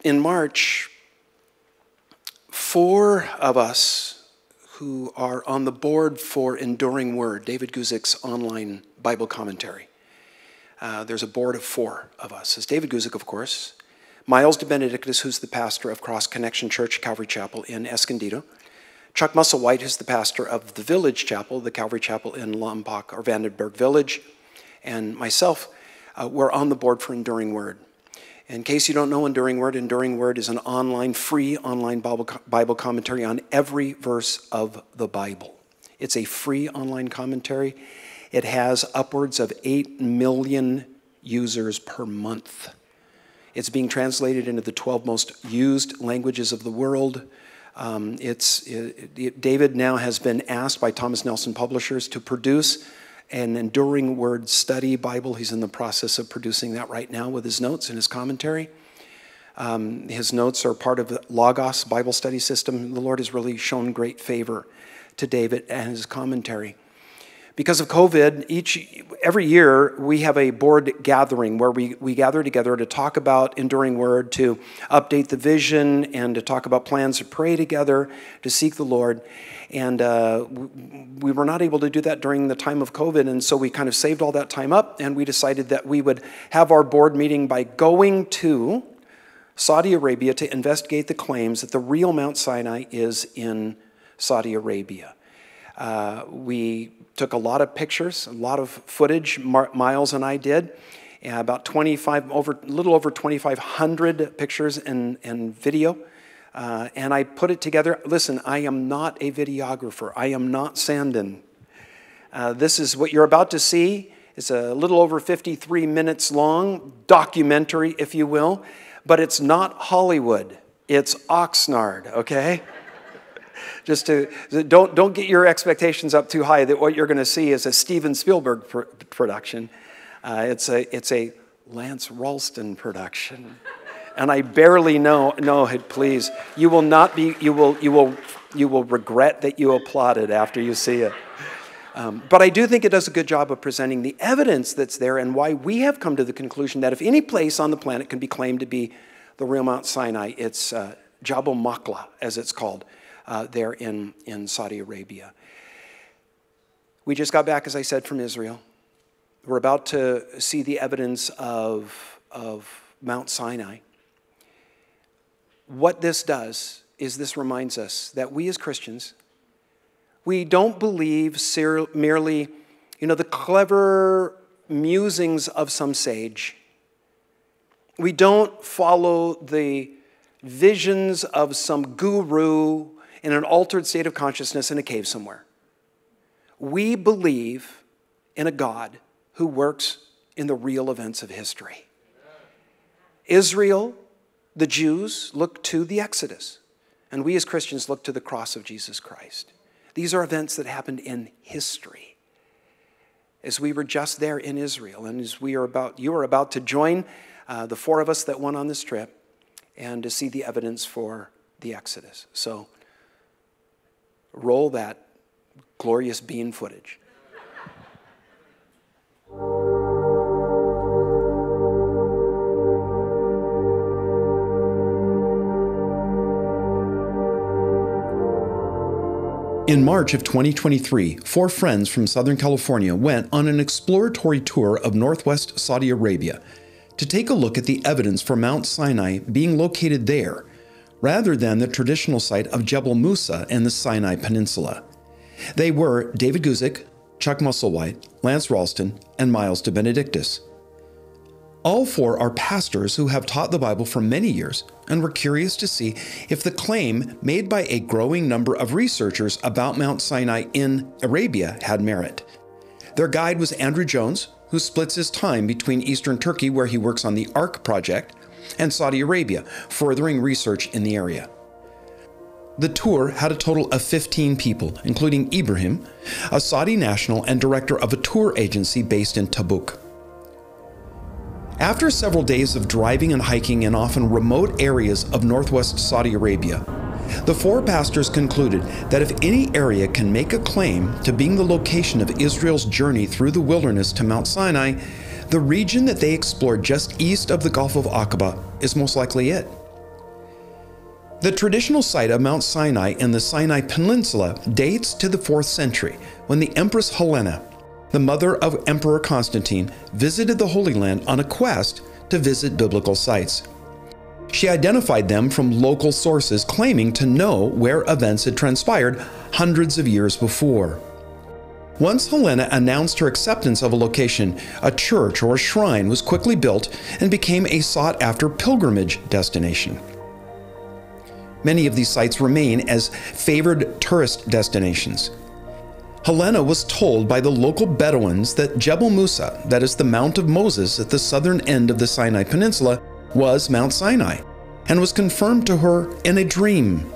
In March, 4 of us who are on the board for Enduring Word, David Guzik's online Bible commentary. There's a board of 4 of us. It's David Guzik, of course, Miles de Benedictus, who's the pastor of Cross Connection Church, Calvary Chapel in Escondido, Chuck Musselwhite, who's the pastor of the Village Chapel, the Calvary Chapel in Lombok or Vandenberg Village, and myself. We're on the board for Enduring Word. In case you don't know Enduring Word is an free online Bible commentary on every verse of the Bible. It's a free online commentary. It has upwards of 8 million users per month. It's being translated into the 12 most used languages of the world. David now has been asked by Thomas Nelson Publishers to produce an Enduring Word study Bible. He's in the process of producing that right now with his notes and his commentary. His notes are part of the Logos Bible study system. The Lord has really shown great favor to David and his commentary. Because of COVID, every year we have a board gathering where we gather together to talk about Enduring Word, to update the vision, and to talk about plans to pray together, to seek the Lord. And we were not able to do that during the time of COVID, and so we kind of saved all that time up, and we decided that we would have our board meeting by going to Saudi Arabia to investigate the claims that the real Mount Sinai is in Saudi Arabia. We took a lot of pictures, a lot of footage, Miles and I did, about a little over 2,500 pictures and video. And I put it together. Listen, I am not a videographer. I am not Sandin. This is what you're about to see. It's a little over 53 minutes long, documentary, if you will. But it's not Hollywood. It's Oxnard, okay? Don't get your expectations up too high that what you're going to see is a Steven Spielberg production. It's a Lance Ralston production. And I barely know it, please. You will regret that you applauded after you see it. But I do think it does a good job of presenting the evidence that's there and why we have come to the conclusion that if any place on the planet can be claimed to be the real Mount Sinai, it's Jabal Maqla, as it's called, there in Saudi Arabia. We just got back, as I said, from Israel. We're about to see the evidence of Mount Sinai. What this does is this reminds us that we as Christians, we don't believe merely, the clever musings of some sage. We don't follow the visions of some guru in an altered state of consciousness in a cave somewhere. We believe in a God who works in the real events of history. Israel, the Jews, look to the Exodus, and we as Christians look to the cross of Jesus Christ. These are events that happened in history. As we were just there in Israel, and as you are about to join the 4 of us that went on this trip, and to see the evidence for the Exodus. So, roll that glorious bean footage. In March of 2023, 4 friends from Southern California went on an exploratory tour of northwest Saudi Arabia to take a look at the evidence for Mount Sinai being located there, rather than the traditional site of Jebel Musa in the Sinai Peninsula. They were David Guzik, Chuck Musselwhite, Lance Ralston, and Miles de Benedictus. All 4 are pastors who have taught the Bible for many years and were curious to see if the claim made by a growing number of researchers about Mount Sinai in Arabia had merit. Their guide was Andrew Jones, who splits his time between Eastern Turkey, where he works on the Ark project, and Saudi Arabia, furthering research in the area. The tour had a total of 15 people, including Ibrahim, a Saudi national and director of a tour agency based in Tabuk. After several days of driving and hiking in often remote areas of northwest Saudi Arabia, the 4 pastors concluded that if any area can make a claim to being the location of Israel's journey through the wilderness to Mount Sinai, the region that they explored just east of the Gulf of Aqaba is most likely it. The traditional site of Mount Sinai in the Sinai Peninsula dates to the 4th century, when the Empress Helena, the mother of Emperor Constantine, visited the Holy Land on a quest to visit biblical sites. She identified them from local sources claiming to know where events had transpired hundreds of years before. Once Helena announced her acceptance of a location, a church or a shrine was quickly built and became a sought-after pilgrimage destination. Many of these sites remain as favored tourist destinations. Helena was told by the local Bedouins that Jebel Musa, that is the Mount of Moses at the southern end of the Sinai Peninsula, was Mount Sinai, and was confirmed to her in a dream.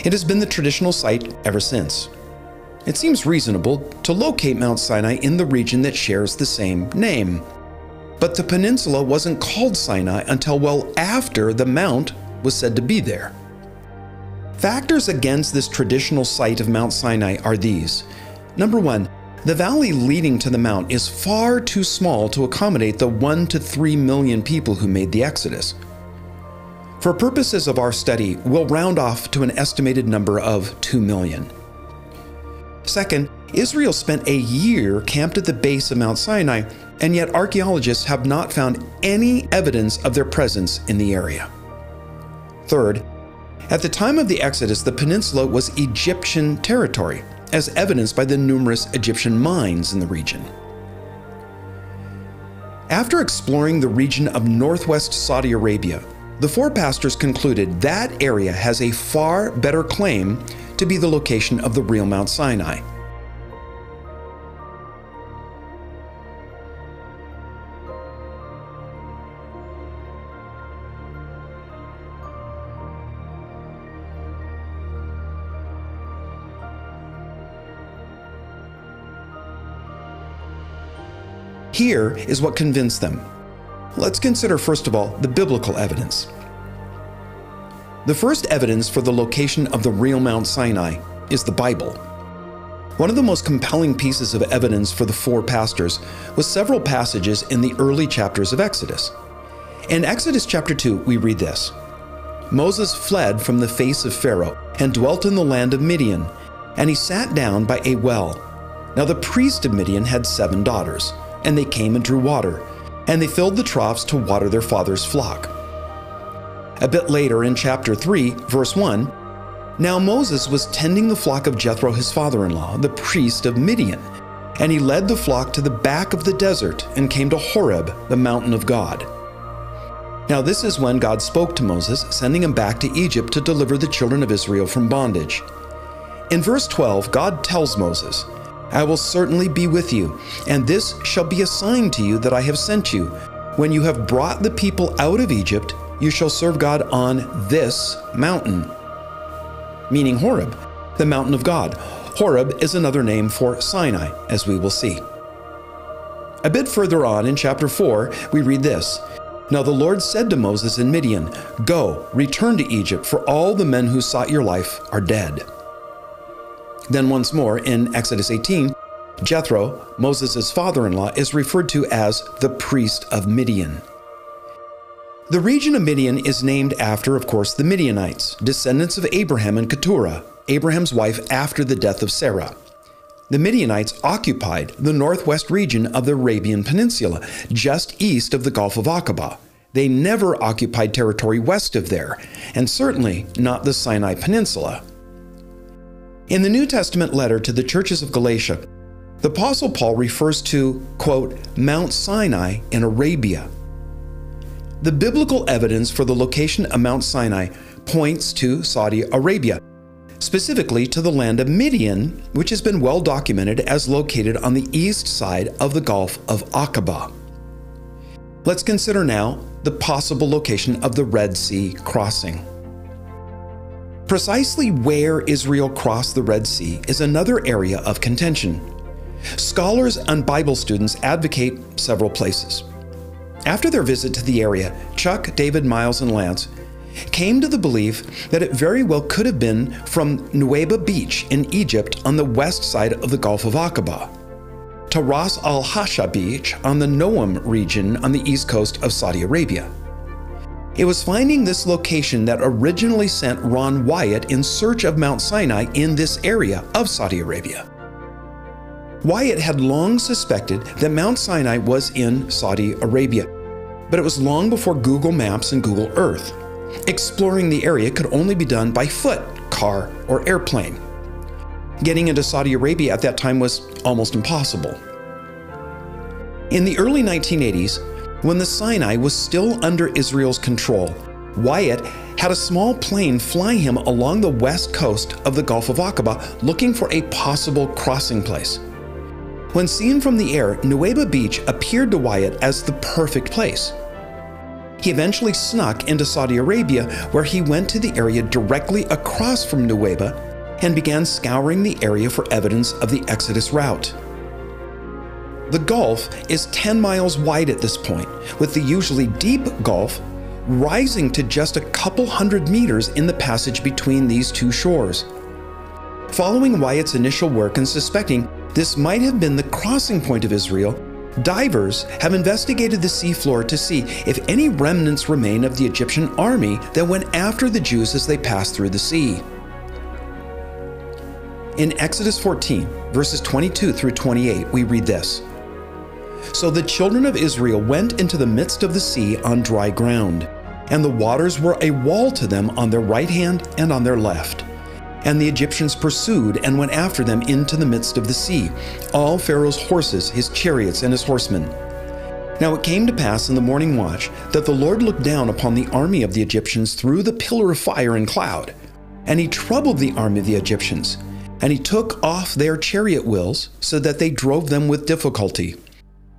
It has been the traditional site ever since. It seems reasonable to locate Mount Sinai in the region that shares the same name. But the peninsula wasn't called Sinai until well after the mount was said to be there. Factors against this traditional site of Mount Sinai are these. Number one, the valley leading to the mount is far too small to accommodate the 1 to 3 million people who made the Exodus. For purposes of our study, we'll round off to an estimated number of 2 million. Second, Israel spent a year camped at the base of Mount Sinai, and yet archaeologists have not found any evidence of their presence in the area. Third, at the time of the Exodus, the peninsula was Egyptian territory, as evidenced by the numerous Egyptian mines in the region. After exploring the region of northwest Saudi Arabia, the 4 pastors concluded that area has a far better claim to be the location of the real Mount Sinai. Here is what convinced them. Let's consider first of all the biblical evidence. The first evidence for the location of the real Mount Sinai is the Bible. One of the most compelling pieces of evidence for the 4 pastors was several passages in the early chapters of Exodus. In Exodus chapter 2, we read this: Moses fled from the face of Pharaoh and dwelt in the land of Midian, and he sat down by a well. Now the priest of Midian had 7 daughters, and they came and drew water, and they filled the troughs to water their father's flock. A bit later in chapter 3, verse 1, now Moses was tending the flock of Jethro his father-in-law, the priest of Midian, and he led the flock to the back of the desert and came to Horeb, the mountain of God. Now this is when God spoke to Moses, sending him back to Egypt to deliver the children of Israel from bondage. In verse 12, God tells Moses, I will certainly be with you, and this shall be a sign to you that I have sent you. When you have brought the people out of Egypt, you shall serve God on this mountain. Meaning Horeb, the mountain of God. Horeb is another name for Sinai, as we will see. A bit further on in chapter 4, we read this: Now the Lord said to Moses in Midian, Go, return to Egypt, for all the men who sought your life are dead. Then once more in Exodus 18, Jethro, Moses' father-in-law, is referred to as the priest of Midian. The region of Midian is named after, of course, the Midianites, descendants of Abraham and Keturah, Abraham's wife after the death of Sarah. The Midianites occupied the northwest region of the Arabian Peninsula, just east of the Gulf of Aqaba. They never occupied territory west of there, and certainly not the Sinai Peninsula. In the New Testament letter to the churches of Galatia, the Apostle Paul refers to, quote, Mount Sinai in Arabia. The biblical evidence for the location of Mount Sinai points to Saudi Arabia, specifically to the land of Midian, which has been well documented as located on the east side of the Gulf of Aqaba. Let's consider now the possible location of the Red Sea crossing. Precisely where Israel crossed the Red Sea is another area of contention. Scholars and Bible students advocate several places. After their visit to the area, Chuck, David, Miles, and Lance came to the belief that it very well could have been from Nuweiba Beach in Egypt on the west side of the Gulf of Aqaba to Ras al-Hasha Beach on the Noam region on the east coast of Saudi Arabia. It was finding this location that originally sent Ron Wyatt in search of Mount Sinai in this area of Saudi Arabia. Wyatt had long suspected that Mount Sinai was in Saudi Arabia, but it was long before Google Maps and Google Earth. Exploring the area could only be done by foot, car, or airplane. Getting into Saudi Arabia at that time was almost impossible. In the early 1980s, when the Sinai was still under Israel's control, Wyatt had a small plane fly him along the west coast of the Gulf of Aqaba looking for a possible crossing place. When seen from the air, Nuweiba Beach appeared to Wyatt as the perfect place. He eventually snuck into Saudi Arabia, where he went to the area directly across from Nuweiba and began scouring the area for evidence of the Exodus route. The Gulf is 10 miles wide at this point, with the usually deep Gulf rising to just a couple hundred meters in the passage between these two shores. Following Wyatt's initial work and suspecting this might have been the crossing point of Israel, divers have investigated the seafloor to see if any remnants remain of the Egyptian army that went after the Jews as they passed through the sea. In Exodus 14, verses 22 through 28, we read this. So the children of Israel went into the midst of the sea on dry ground, and the waters were a wall to them on their right hand and on their left. And the Egyptians pursued and went after them into the midst of the sea, all Pharaoh's horses, his chariots, and his horsemen. Now it came to pass in the morning watch that the Lord looked down upon the army of the Egyptians through the pillar of fire and cloud, and he troubled the army of the Egyptians, and he took off their chariot wheels so that they drove them with difficulty.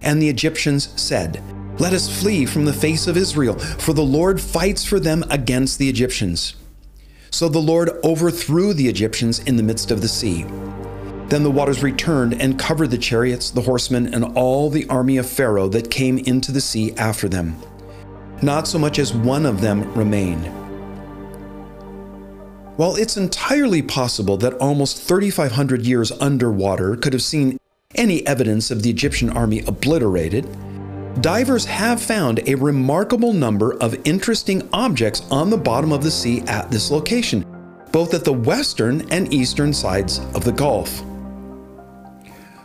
And the Egyptians said, Let us flee from the face of Israel, for the Lord fights for them against the Egyptians. So the Lord overthrew the Egyptians in the midst of the sea. Then the waters returned and covered the chariots, the horsemen, and all the army of Pharaoh that came into the sea after them. Not so much as one of them remained. While it's entirely possible that almost 3,500 years underwater could have seen any evidence of the Egyptian army obliterated, divers have found a remarkable number of interesting objects on the bottom of the sea at this location, both at the western and eastern sides of the Gulf.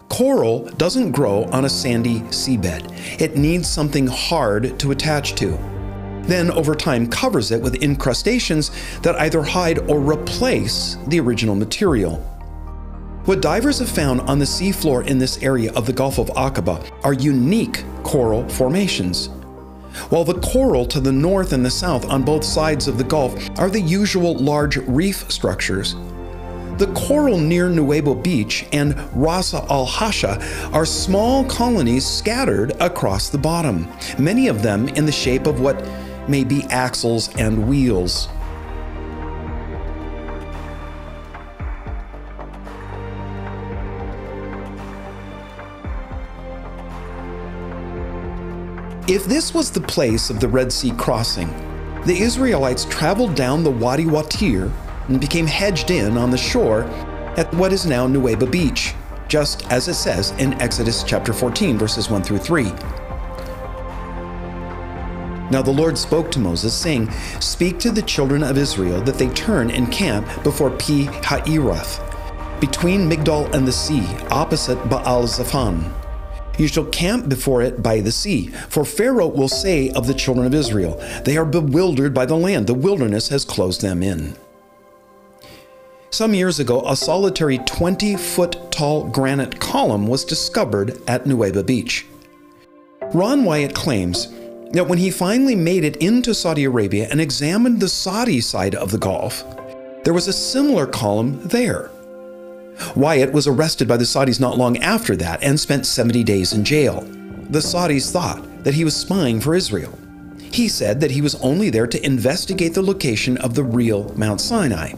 Coral doesn't grow on a sandy seabed. It needs something hard to attach to. Then, over time, covers it with incrustations that either hide or replace the original material. What divers have found on the seafloor in this area of the Gulf of Aqaba are unique coral formations. While the coral to the north and the south on both sides of the Gulf are the usual large reef structures, the coral near Nuweiba Beach and Ras al-Hasha are small colonies scattered across the bottom, many of them in the shape of what may be axles and wheels. If this was the place of the Red Sea crossing, the Israelites traveled down the Wadi Watir and became hedged in on the shore at what is now Nuweiba Beach, just as it says in Exodus chapter 14, verses 1 through 3. Now the Lord spoke to Moses, saying, Speak to the children of Israel that they turn and camp before Pi-hahiroth, between Migdol and the sea, opposite Baal-Zephon. You shall camp before it by the sea, for Pharaoh will say of the children of Israel, They are bewildered by the land, the wilderness has closed them in. Some years ago, a solitary 20-foot-tall granite column was discovered at Nuweiba Beach. Ron Wyatt claims that when he finally made it into Saudi Arabia and examined the Saudi side of the Gulf, there was a similar column there. Wyatt was arrested by the Saudis not long after that and spent 70 days in jail. The Saudis thought that he was spying for Israel. He said that he was only there to investigate the location of the real Mount Sinai.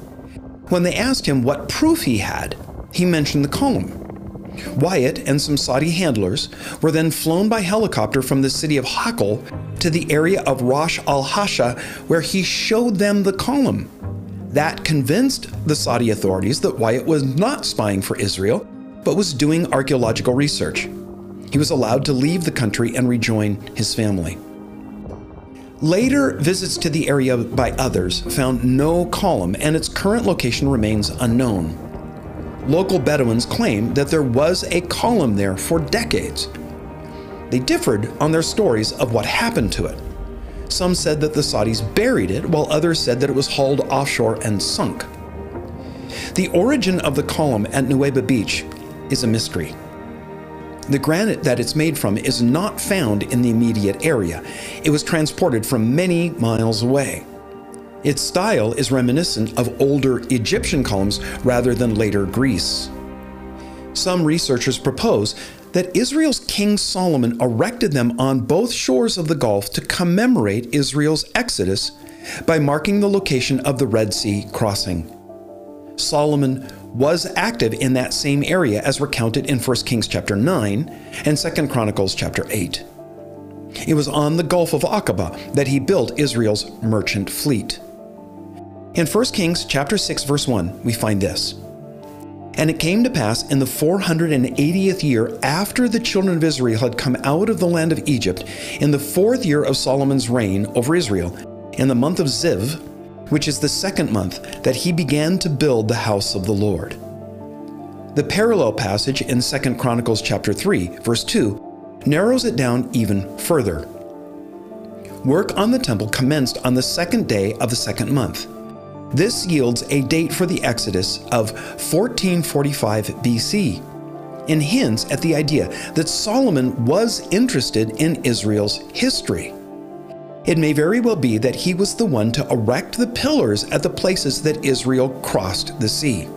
When they asked him what proof he had, he mentioned the column. Wyatt and some Saudi handlers were then flown by helicopter from the city of Hakal to the area of Ras al-Hasha, where he showed them the column. That convinced the Saudi authorities that Wyatt was not spying for Israel, but was doing archaeological research. He was allowed to leave the country and rejoin his family. Later visits to the area by others found no column, and its current location remains unknown. Local Bedouins claim that there was a column there for decades. They differed on their stories of what happened to it. Some said that the Saudis buried it, while others said that it was hauled offshore and sunk. The origin of the column at Nuweiba Beach is a mystery. The granite that it's made from is not found in the immediate area. It was transported from many miles away. Its style is reminiscent of older Egyptian columns rather than later Greece. Some researchers propose that Israel's King Solomon erected them on both shores of the Gulf to commemorate Israel's exodus by marking the location of the Red Sea crossing. Solomon was active in that same area as recounted in 1 Kings chapter 9 and 2 Chronicles chapter 8. It was on the Gulf of Aqaba that he built Israel's merchant fleet. In 1 Kings chapter 6 verse 1, we find this. And it came to pass in the 480th year after the children of Israel had come out of the land of Egypt, in the 4th year of Solomon's reign over Israel, in the month of Ziv, which is the 2nd month, that he began to build the house of the Lord. The parallel passage in 2 Chronicles chapter 3, verse 2, narrows it down even further. Work on the temple commenced on the 2nd day of the 2nd month. This yields a date for the Exodus of 1445 BC, and hints at the idea that Solomon was interested in Israel's history. It may very well be that he was the one to erect the pillars at the places that Israel crossed the sea.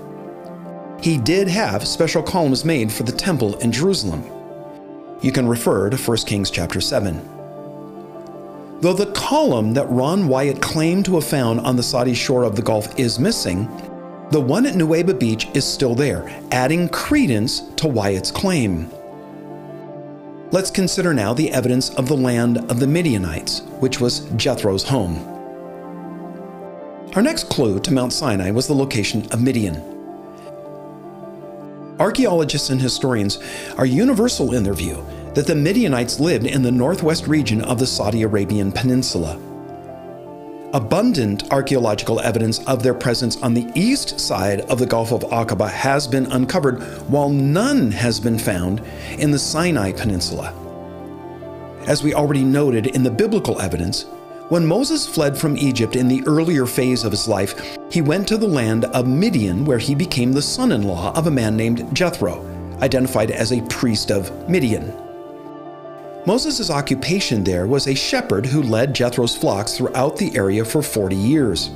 He did have special columns made for the temple in Jerusalem. You can refer to 1 Kings chapter 7. Though the column that Ron Wyatt claimed to have found on the Saudi shore of the Gulf is missing, the one at Nuweiba Beach is still there, adding credence to Wyatt's claim. Let's consider now the evidence of the land of the Midianites, which was Jethro's home. Our next clue to Mount Sinai was the location of Midian. Archaeologists and historians are universal in their view that the Midianites lived in the northwest region of the Saudi Arabian Peninsula. Abundant archaeological evidence of their presence on the east side of the Gulf of Aqaba has been uncovered, while none has been found in the Sinai Peninsula. As we already noted in the biblical evidence, when Moses fled from Egypt in the earlier phase of his life, he went to the land of Midian, where he became the son-in-law of a man named Jethro, identified as a priest of Midian. Moses' occupation there was a shepherd who led Jethro's flocks throughout the area for 40 years.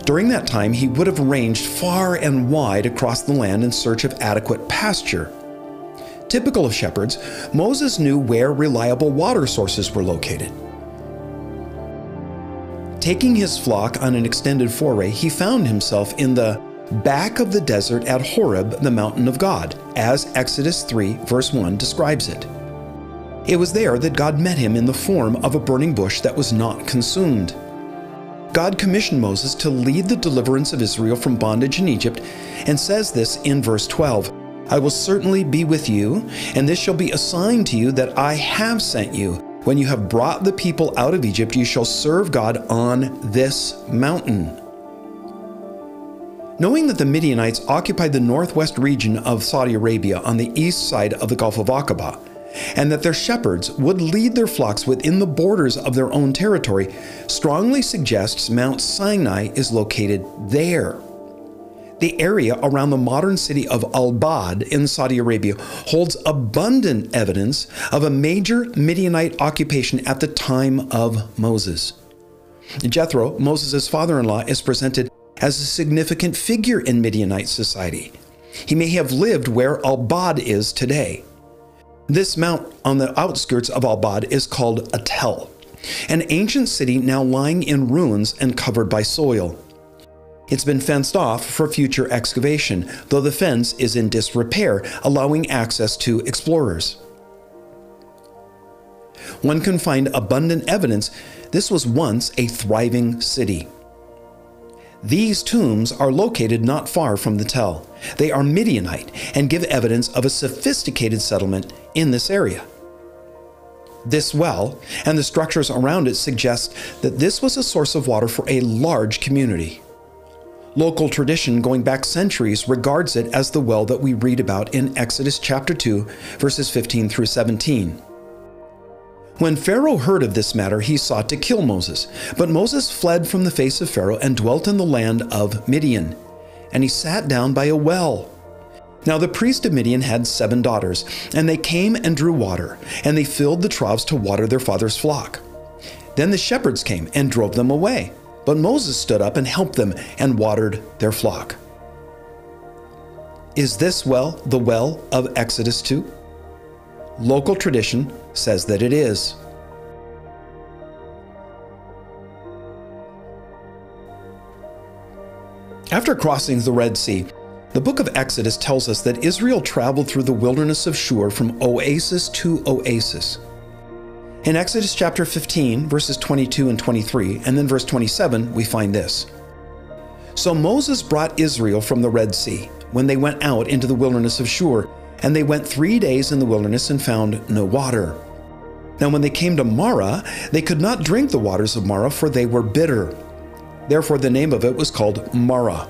During that time, he would have ranged far and wide across the land in search of adequate pasture. Typical of shepherds, Moses knew where reliable water sources were located. Taking his flock on an extended foray, he found himself in the back of the desert at Horeb, the mountain of God, as Exodus 3 verse 1 describes it. It was there that God met him in the form of a burning bush that was not consumed. God commissioned Moses to lead the deliverance of Israel from bondage in Egypt, and says this in verse 12, I will certainly be with you, and this shall be a sign to you that I have sent you. When you have brought the people out of Egypt, you shall serve God on this mountain. Knowing that the Midianites occupied the northwest region of Saudi Arabia on the east side of the Gulf of Aqaba, and that their shepherds would lead their flocks within the borders of their own territory, strongly suggests Mount Sinai is located there. The area around the modern city of Al-Bad in Saudi Arabia holds abundant evidence of a major Midianite occupation at the time of Moses. Jethro, Moses' father-in-law, is presented as a significant figure in Midianite society. He may have lived where Al-Bad is today. This mount on the outskirts of Al-Bad is called Atel, an ancient city now lying in ruins and covered by soil. It's been fenced off for future excavation, though the fence is in disrepair, allowing access to explorers. One can find abundant evidence this was once a thriving city. These tombs are located not far from the Tell. They are Midianite and give evidence of a sophisticated settlement in this area. This well and the structures around it suggest that this was a source of water for a large community. Local tradition going back centuries regards it as the well that we read about in Exodus chapter 2, verses 15 through 17. When Pharaoh heard of this matter, he sought to kill Moses. But Moses fled from the face of Pharaoh and dwelt in the land of Midian. And he sat down by a well. Now the priest of Midian had 7 daughters, and they came and drew water, and they filled the troughs to water their father's flock. Then the shepherds came and drove them away. But Moses stood up and helped them and watered their flock. Is this well the well of Exodus 2? Local tradition says that it is. After crossing the Red Sea, the book of Exodus tells us that Israel traveled through the wilderness of Shur from oasis to oasis. In Exodus chapter 15, verses 22 and 23, and then verse 27, we find this. So Moses brought Israel from the Red Sea, when they went out into the wilderness of Shur, and they went 3 days in the wilderness and found no water. Now when they came to Marah, they could not drink the waters of Marah, for they were bitter. Therefore the name of it was called Marah.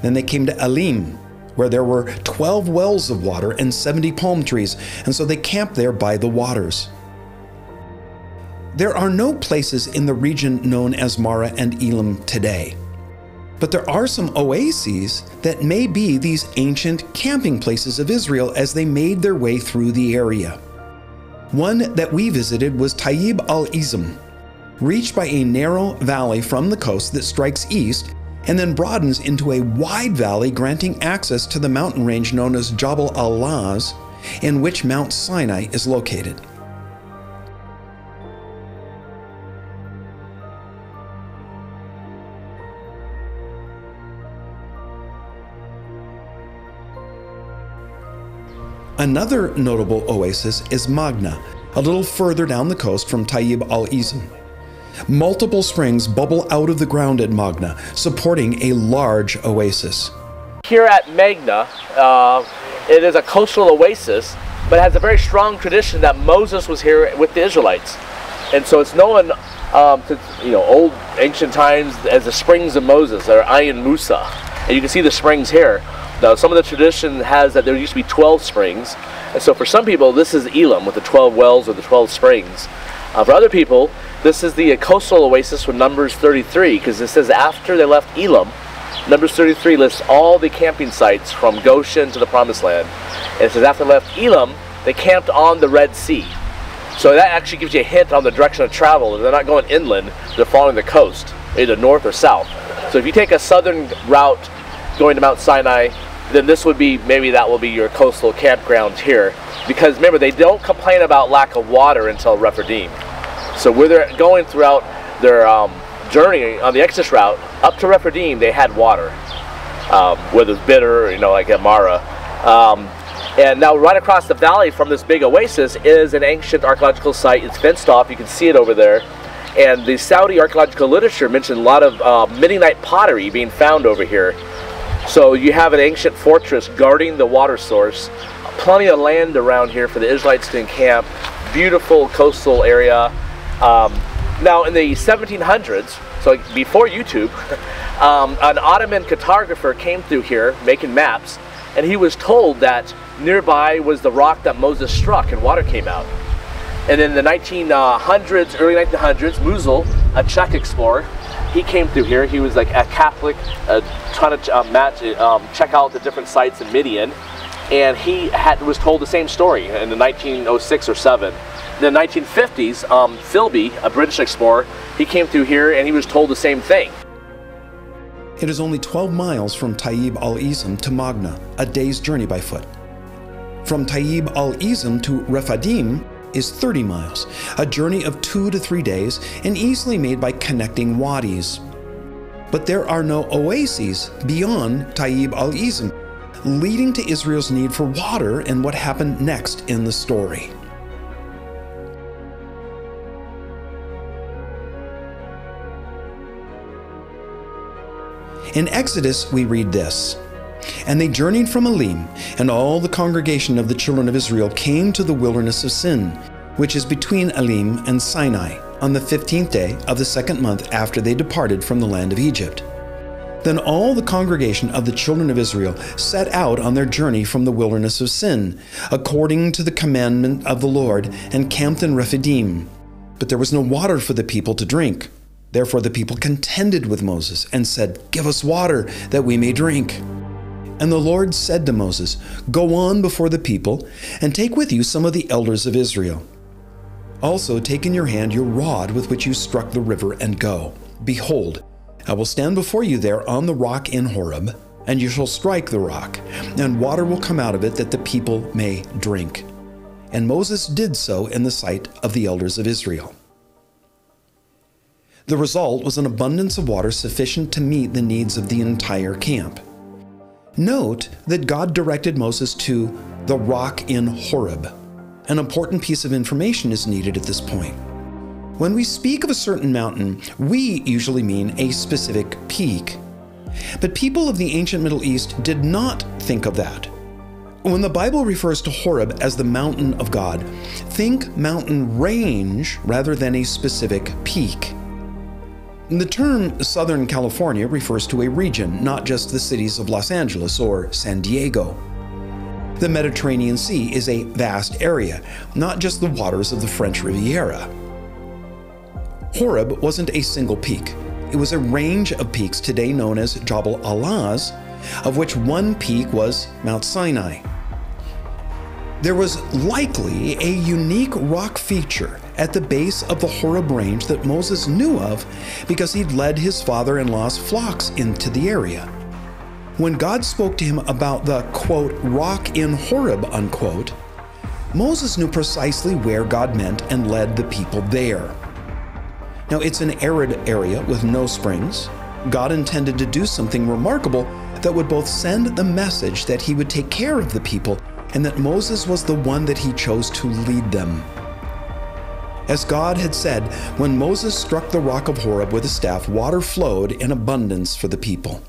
Then they came to Elim, where there were 12 wells of water and 70 palm trees, and so they camped there by the waters. There are no places in the region known as Marah and Elim today. But there are some oases that may be these ancient camping places of Israel as they made their way through the area. One that we visited was Tayyib al-Izm, reached by a narrow valley from the coast that strikes east and then broadens into a wide valley granting access to the mountain range known as Jabal al-Laz, in which Mount Sinai is located. Another notable oasis is Magna, a little further down the coast from Tayyib al-Izm. Multiple springs bubble out of the ground at Magna, supporting a large oasis. Here at Magna, it is a coastal oasis, but it has a very strong tradition that Moses was here with the Israelites. And so it's known to old ancient times as the springs of Moses, or Ayin Musa. And you can see the springs here. Now, some of the tradition has that there used to be 12 springs, and so for some people this is Elim with the 12 wells or the 12 springs. For other people, this is the coastal oasis with Numbers 33, because it says after they left Elim, Numbers 33 lists all the camping sites from Goshen to the Promised Land. And it says after they left Elim, they camped on the Red Sea. So that actually gives you a hint on the direction of travel. They're not going inland, they're following the coast, either north or south. So if you take a southern route going to Mount Sinai, then this would be, maybe that will be your coastal campground here. Because remember, they don't complain about lack of water until Rephidim. So where they're going throughout their journey on the Exodus route, up to Rephidim, they had water. Whether it's bitter, like at Marah. And now right across the valley from this big oasis is an ancient archaeological site. It's fenced off, you can see it over there. And the Saudi archaeological literature mentioned a lot of Midianite pottery being found over here. So you have an ancient fortress guarding the water source, plenty of land around here for the Israelites to encamp, beautiful coastal area. Now in the 1700s, so before YouTube, an Ottoman cartographer came through here making maps, and he was told that nearby was the rock that Moses struck and water came out. And in the 1900s, early 1900s, Musil, a Czech explorer, he came through here. He was like a Catholic, trying to check out the different sites in Midian, and he was told the same story in the 1906 or 7. In the 1950s, Philby, a British explorer, he came through here and he was told the same thing. It is only 12 miles from Tayyib al-Izm to Magna, a day's journey by foot. From Tayyib al-Izm to Rephidim is 30 miles, a journey of 2 to 3 days and easily made by connecting wadis. But there are no oases beyond Tayyib al-Izm, leading to Israel's need for water and what happened next in the story. In Exodus, we read this, "And they journeyed from Elim, and all the congregation of the children of Israel came to the wilderness of Sin, which is between Elim and Sinai, on the 15th day of the second month after they departed from the land of Egypt. Then all the congregation of the children of Israel set out on their journey from the wilderness of Sin, according to the commandment of the Lord, and camped in Rephidim. But there was no water for the people to drink. Therefore the people contended with Moses and said, "Give us water, that we may drink." And the Lord said to Moses, "Go on before the people, and take with you some of the elders of Israel. Also take in your hand your rod with which you struck the river, and go. Behold, I will stand before you there on the rock in Horeb, and you shall strike the rock, and water will come out of it that the people may drink." And Moses did so in the sight of the elders of Israel. The result was an abundance of water sufficient to meet the needs of the entire camp. Note that God directed Moses to the rock in Horeb. An important piece of information is needed at this point. When we speak of a certain mountain, we usually mean a specific peak. But people of the ancient Middle East did not think of that. When the Bible refers to Horeb as the mountain of God, think mountain range rather than a specific peak. The term Southern California refers to a region, not just the cities of Los Angeles or San Diego. The Mediterranean Sea is a vast area, not just the waters of the French Riviera. Horeb wasn't a single peak. It was a range of peaks today known as Jabal Alaz, of which one peak was Mount Sinai. There was likely a unique rock feature at the base of the Horeb range that Moses knew of because he'd led his father-in-law's flocks into the area. When God spoke to him about the, quote, rock in Horeb, unquote, Moses knew precisely where God meant and led the people there. Now, it's an arid area with no springs. God intended to do something remarkable that would both send the message that he would take care of the people and that Moses was the one that he chose to lead them. As God had said, when Moses struck the rock of Horeb with a staff, water flowed in abundance for the people.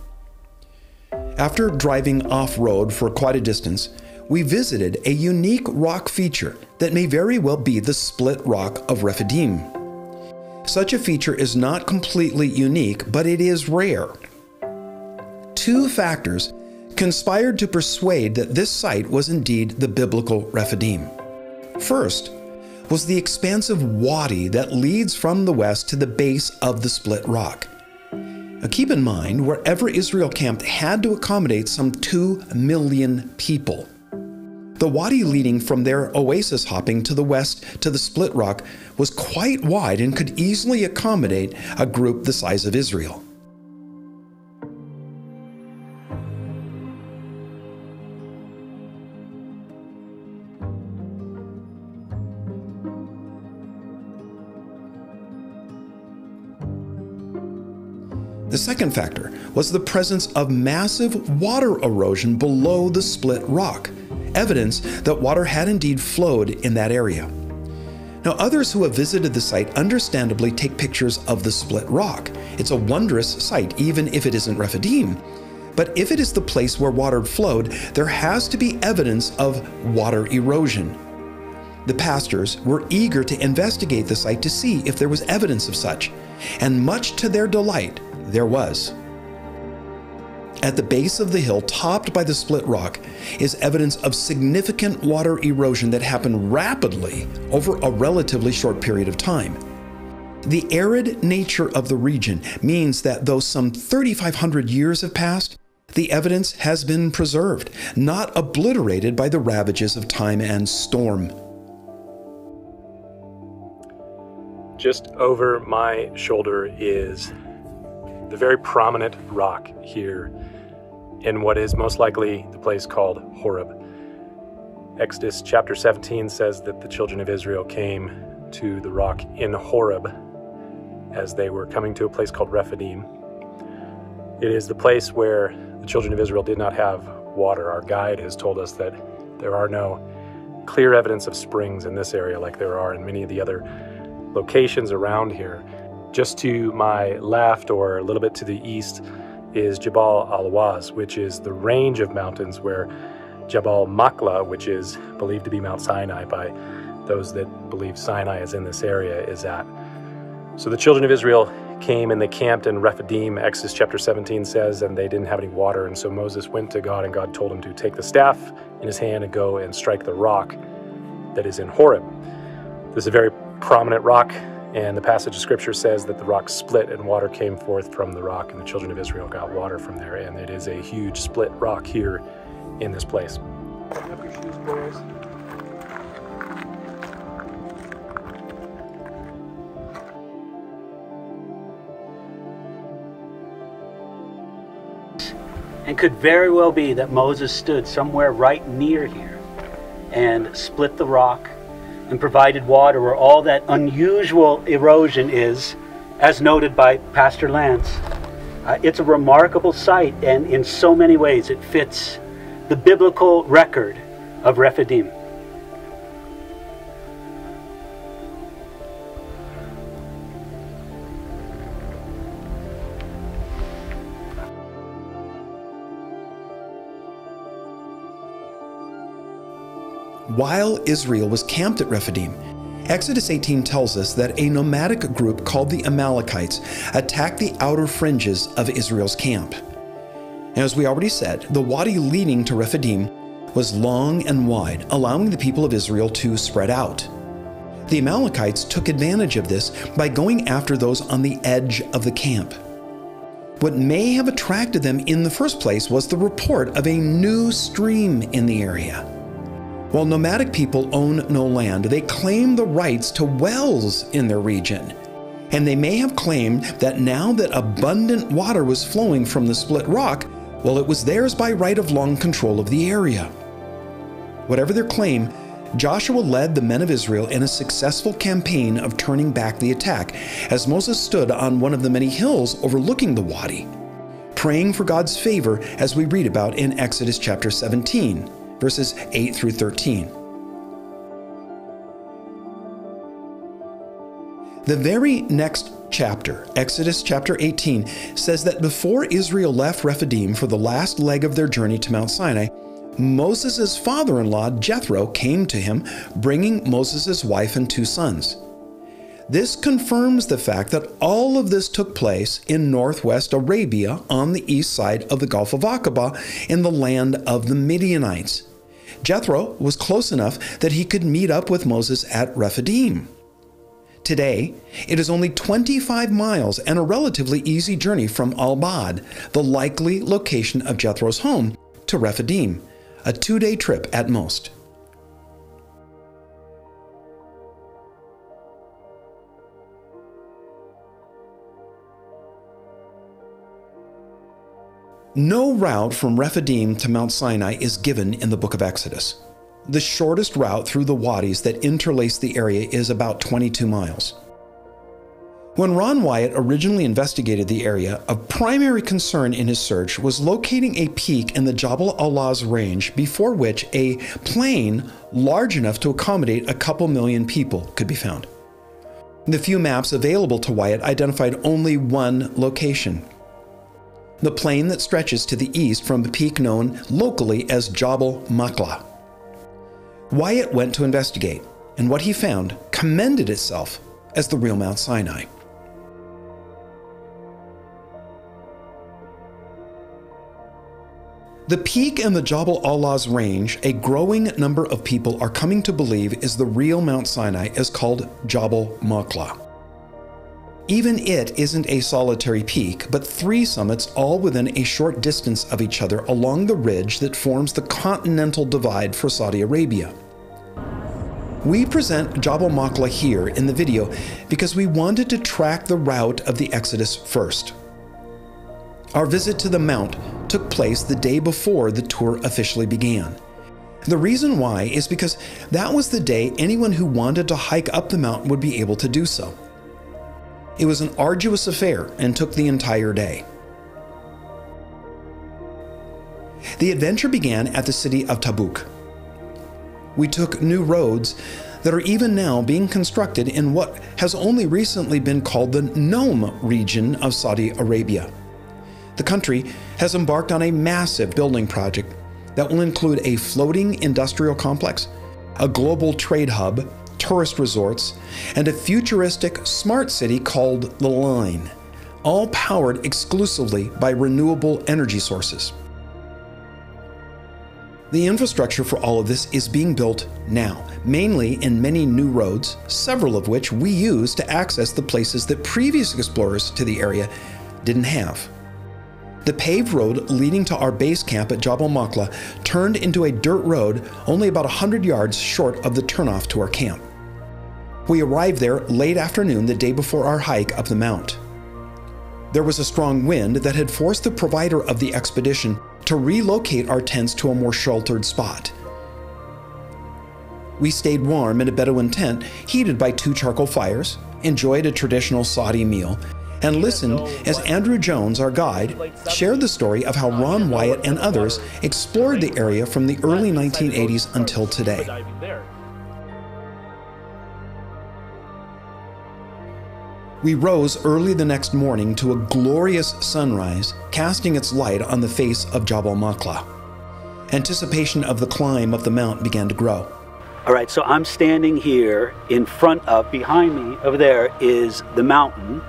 After driving off-road for quite a distance, we visited a unique rock feature that may very well be the split rock of Rephidim. Such a feature is not completely unique, but it is rare. Two factors conspired to persuade that this site was indeed the biblical Rephidim. First was the expansive wadi that leads from the west to the base of the split rock. Now keep in mind, wherever Israel camped had to accommodate some 2 million people. The wadi leading from their oasis hopping to the west to the split rock was quite wide and could easily accommodate a group the size of Israel. The second factor was the presence of massive water erosion below the split rock, evidence that water had indeed flowed in that area. Now, others who have visited the site understandably take pictures of the split rock. It's a wondrous sight, even if it isn't Rephidim. But if it is the place where water flowed, there has to be evidence of water erosion. The pastors were eager to investigate the site to see if there was evidence of such, and much to their delight, there was. At the base of the hill, topped by the split rock, is evidence of significant water erosion that happened rapidly over a relatively short period of time. The arid nature of the region means that though some 3,500 years have passed, the evidence has been preserved, not obliterated by the ravages of time and storm. Just over my shoulder is the very prominent rock here in what is most likely the place called Horeb. Exodus chapter 17 says that the children of Israel came to the rock in Horeb as they were coming to a place called Rephidim. It is the place where the children of Israel did not have water. Our guide has told us that there are no clear evidence of springs in this area like there are in many of the other locations around here. Just to my left, or a little bit to the east, is Jabal al-Awaz, which is the range of mountains where Jabal Makla, which is believed to be Mount Sinai by those that believe Sinai is in this area is at. So the children of Israel came and they camped in Rephidim, Exodus chapter 17 says, and they didn't have any water. And so Moses went to God, and God told him to take the staff in his hand and go and strike the rock that is in Horeb. This is a very prominent rock, and the passage of scripture says that the rock split and water came forth from the rock, and the children of Israel got water from there. And it is a huge split rock here in this place. Put up your shoes, boys. And could very well be that Moses stood somewhere right near here and split the rock and provided water where all that unusual erosion is, as noted by Pastor Lance. It's a remarkable sight, and in so many ways it fits the biblical record of Rephidim. While Israel was camped at Rephidim, Exodus 18 tells us that a nomadic group called the Amalekites attacked the outer fringes of Israel's camp. As we already said, the wadi leading to Rephidim was long and wide, allowing the people of Israel to spread out. The Amalekites took advantage of this by going after those on the edge of the camp. What may have attracted them in the first place was the report of a new stream in the area. While nomadic people own no land, they claim the rights to wells in their region. And they may have claimed that now that abundant water was flowing from the split rock, well, it was theirs by right of long control of the area. Whatever their claim, Joshua led the men of Israel in a successful campaign of turning back the attack, as Moses stood on one of the many hills overlooking the wadi, praying for God's favor, as we read about in Exodus chapter 17. Verses 8 through 13. The very next chapter, Exodus chapter 18, says that before Israel left Rephidim for the last leg of their journey to Mount Sinai, Moses' father-in-law Jethro came to him, bringing Moses' wife and 2 sons. This confirms the fact that all of this took place in northwest Arabia on the east side of the Gulf of Aqaba in the land of the Midianites. Jethro was close enough that he could meet up with Moses at Rephidim. Today, it is only 25 miles and a relatively easy journey from Al-Bad, the likely location of Jethro's home, to Rephidim, a 2-day trip at most. No route from Rephidim to Mount Sinai is given in the book of Exodus. The shortest route through the wadis that interlace the area is about 22 miles. When Ron Wyatt originally investigated the area, a primary concern in his search was locating a peak in the Jabal Allah's range before which a plain large enough to accommodate a couple million people could be found. The few maps available to Wyatt identified only one location: the plain that stretches to the east from the peak known locally as Jabal Makla. Wyatt went to investigate, and what he found commended itself as the real Mount Sinai. The peak in the Jabal Allah's range, a growing number of people are coming to believe is the real Mount Sinai, is called Jabal Makla. Even it isn't a solitary peak, but 3 summits all within a short distance of each other along the ridge that forms the continental divide for Saudi Arabia. We present Jabal Makla here in the video because we wanted to track the route of the Exodus first. Our visit to the mount took place the day before the tour officially began. The reason why is because that was the day anyone who wanted to hike up the mountain would be able to do so. It was an arduous affair and took the entire day. The adventure began at the city of Tabuk. We took new roads that are even now being constructed in what has only recently been called the Nome region of Saudi Arabia. The country has embarked on a massive building project that will include a floating industrial complex, a global trade hub, tourist resorts, and a futuristic smart city called The Line, all powered exclusively by renewable energy sources. The infrastructure for all of this is being built now, mainly in many new roads, several of which we use to access the places that previous explorers to the area didn't have. The paved road leading to our base camp at Jabal Maqla turned into a dirt road only about 100 yards short of the turnoff to our camp. We arrived there late afternoon the day before our hike up the mount. There was a strong wind that had forced the provider of the expedition to relocate our tents to a more sheltered spot. We stayed warm in a Bedouin tent heated by 2 charcoal fires, enjoyed a traditional Saudi meal, and listened as Andrew Jones, our guide, shared the story of how Ron Wyatt and others explored the area from the early 1980s until today. We rose early the next morning to a glorious sunrise, casting its light on the face of Jabal Maqla. Anticipation of the climb up the mount began to grow. All right, so I'm standing here in front of, behind me, over there is the mountain,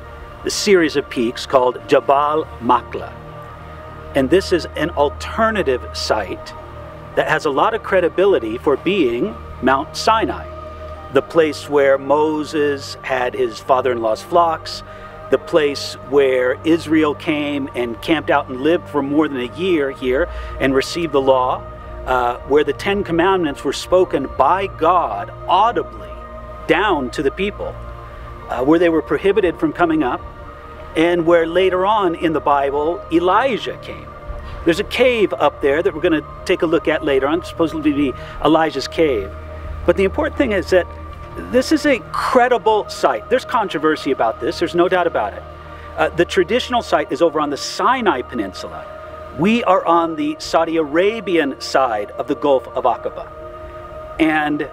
the series of peaks called Jabal Maqla. And this is an alternative site that has a lot of credibility for being Mount Sinai, the place where Moses had his father-in-law's flocks, the place where Israel came and camped out and lived for more than a year here and received the law, where the 10 Commandments were spoken by God audibly down to the people, where they were prohibited from coming up, and where later on in the Bible, Elijah came. There's a cave up there that we're going to take a look at later on, supposedly to be Elijah's cave. But the important thing is that this is a credible site. There's controversy about this, there's no doubt about it. The traditional site is over on the Sinai Peninsula. We are on the Saudi Arabian side of the Gulf of Aqaba. And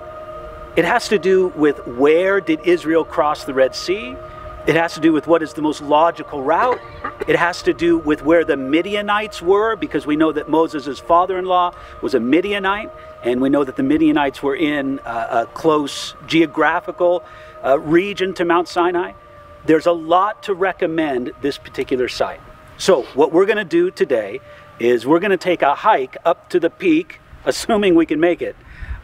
it has to do with where did Israel cross the Red Sea. It has to do with what is the most logical route. It has to do with where the Midianites were, because we know that Moses' father-in-law was a Midianite, and we know that the Midianites were in a close geographical region to Mount Sinai. There's a lot to recommend this particular site. So what we're going to do today is we're going to take a hike up to the peak, assuming we can make it,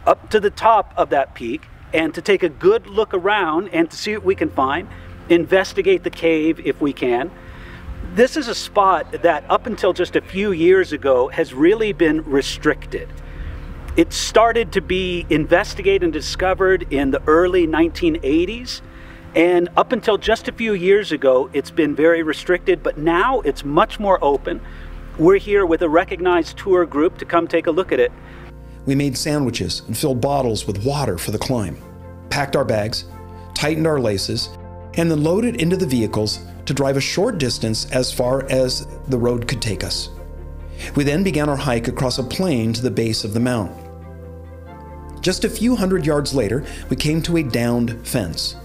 up to the top of that peak, and to take a good look around and to see what we can find. Investigate the cave if we can. This is a spot that up until just a few years ago has really been restricted. It started to be investigated and discovered in the early 1980s, and up until just a few years ago it's been very restricted, but now it's much more open. We're here with a recognized tour group to come take a look at it. We made sandwiches and filled bottles with water for the climb, packed our bags, tightened our laces, and then loaded into the vehicles to drive a short distance as far as the road could take us. We then began our hike across a plain to the base of the mount. Just a few hundred yards later, we came to a downed fence.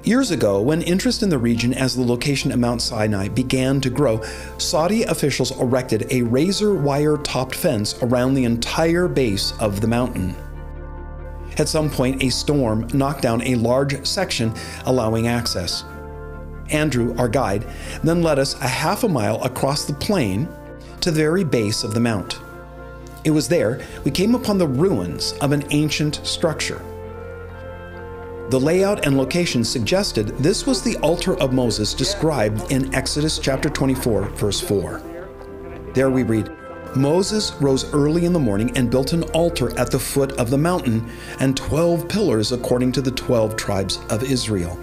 Years ago, when interest in the region as the location of Mount Sinai began to grow, Saudi officials erected a razor wire topped fence around the entire base of the mountain. At some point, a storm knocked down a large section, allowing access. Andrew, our guide, then led us a half a mile across the plain to the very base of the mount. It was there we came upon the ruins of an ancient structure. The layout and location suggested this was the altar of Moses described in Exodus chapter 24, verse 4. There we read, Moses rose early in the morning and built an altar at the foot of the mountain and 12 pillars according to the 12 tribes of Israel.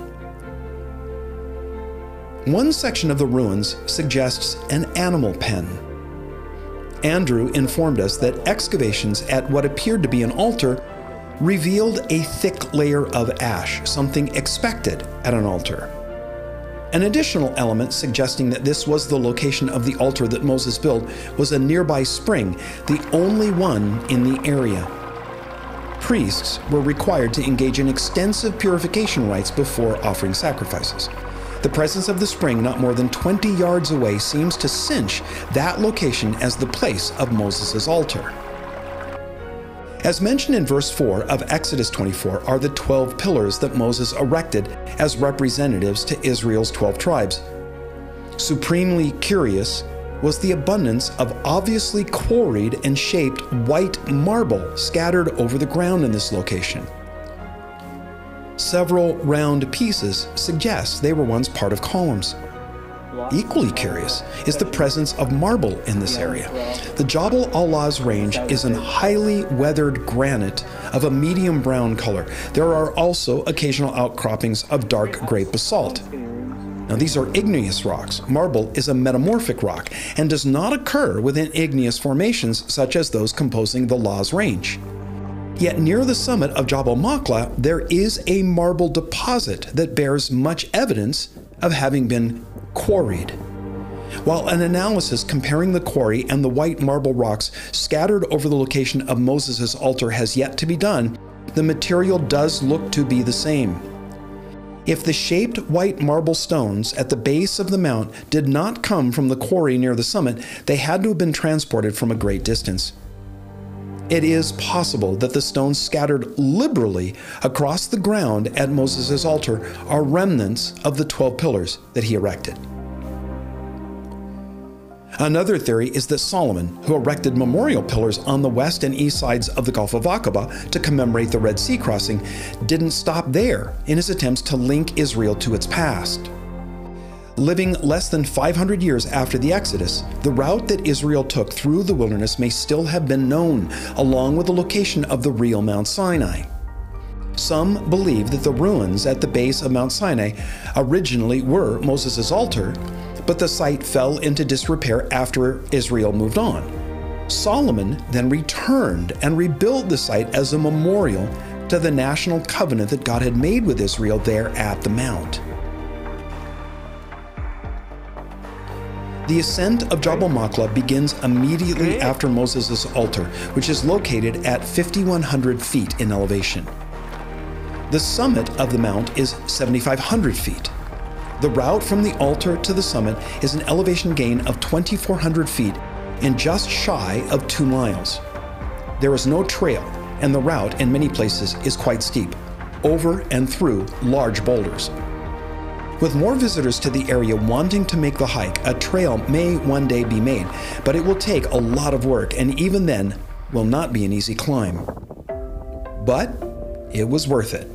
One section of the ruins suggests an animal pen. Andrew informed us that excavations at what appeared to be an altar revealed a thick layer of ash, something expected at an altar. An additional element suggesting that this was the location of the altar that Moses built was a nearby spring, the only one in the area. Priests were required to engage in extensive purification rites before offering sacrifices. The presence of the spring not more than 20 yards away seems to cinch that location as the place of Moses' altar. As mentioned in verse 4 of Exodus 24 are the 12 pillars that Moses erected as representatives to Israel's 12 tribes. Supremely curious was the abundance of obviously quarried and shaped white marble scattered over the ground in this location. Several round pieces suggest they were once part of columns. Equally curious is the presence of marble in this area. The Jabal al-Lawz range is a highly weathered granite of a medium brown color. There are also occasional outcroppings of dark gray basalt. Now, these are igneous rocks. Marble is a metamorphic rock and does not occur within igneous formations such as those composing the Lawz range. Yet near the summit of Jabal Maqla, there is a marble deposit that bears much evidence of having been quarried. While an analysis comparing the quarry and the white marble rocks scattered over the location of Moses' altar has yet to be done, the material does look to be the same. If the shaped white marble stones at the base of the mount did not come from the quarry near the summit, they had to have been transported from a great distance. It is possible that the stones scattered liberally across the ground at Moses' altar are remnants of the 12 pillars that he erected. Another theory is that Solomon, who erected memorial pillars on the west and east sides of the Gulf of Aqaba to commemorate the Red Sea crossing, didn't stop there in his attempts to link Israel to its past. Living less than 500 years after the Exodus, the route that Israel took through the wilderness may still have been known, along with the location of the real Mount Sinai. Some believe that the ruins at the base of Mount Sinai originally were Moses' altar, but the site fell into disrepair after Israel moved on. Solomon then returned and rebuilt the site as a memorial to the national covenant that God had made with Israel there at the mount. The ascent of Jabal Maqla begins immediately after Moses' altar, which is located at 5,100 feet in elevation. The summit of the mount is 7,500 feet. The route from the altar to the summit is an elevation gain of 2,400 feet and just shy of 2 miles. There is no trail, and the route in many places is quite steep, over and through large boulders. With more visitors to the area wanting to make the hike, a trail may one day be made, but it will take a lot of work and even then will not be an easy climb. But it was worth it.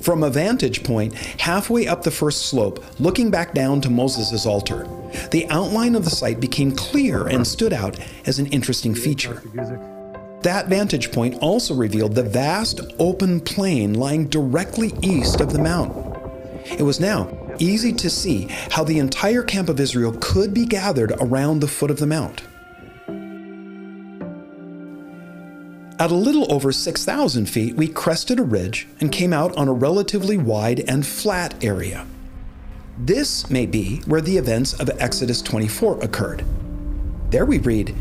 From a vantage point halfway up the first slope, looking back down to Moses' altar, the outline of the site became clear and stood out as an interesting feature. That vantage point also revealed the vast open plain lying directly east of the mount. It was now easy to see how the entire camp of Israel could be gathered around the foot of the mount. At a little over 6,000 feet, we crested a ridge and came out on a relatively wide and flat area. This may be where the events of Exodus 24 occurred. There we read,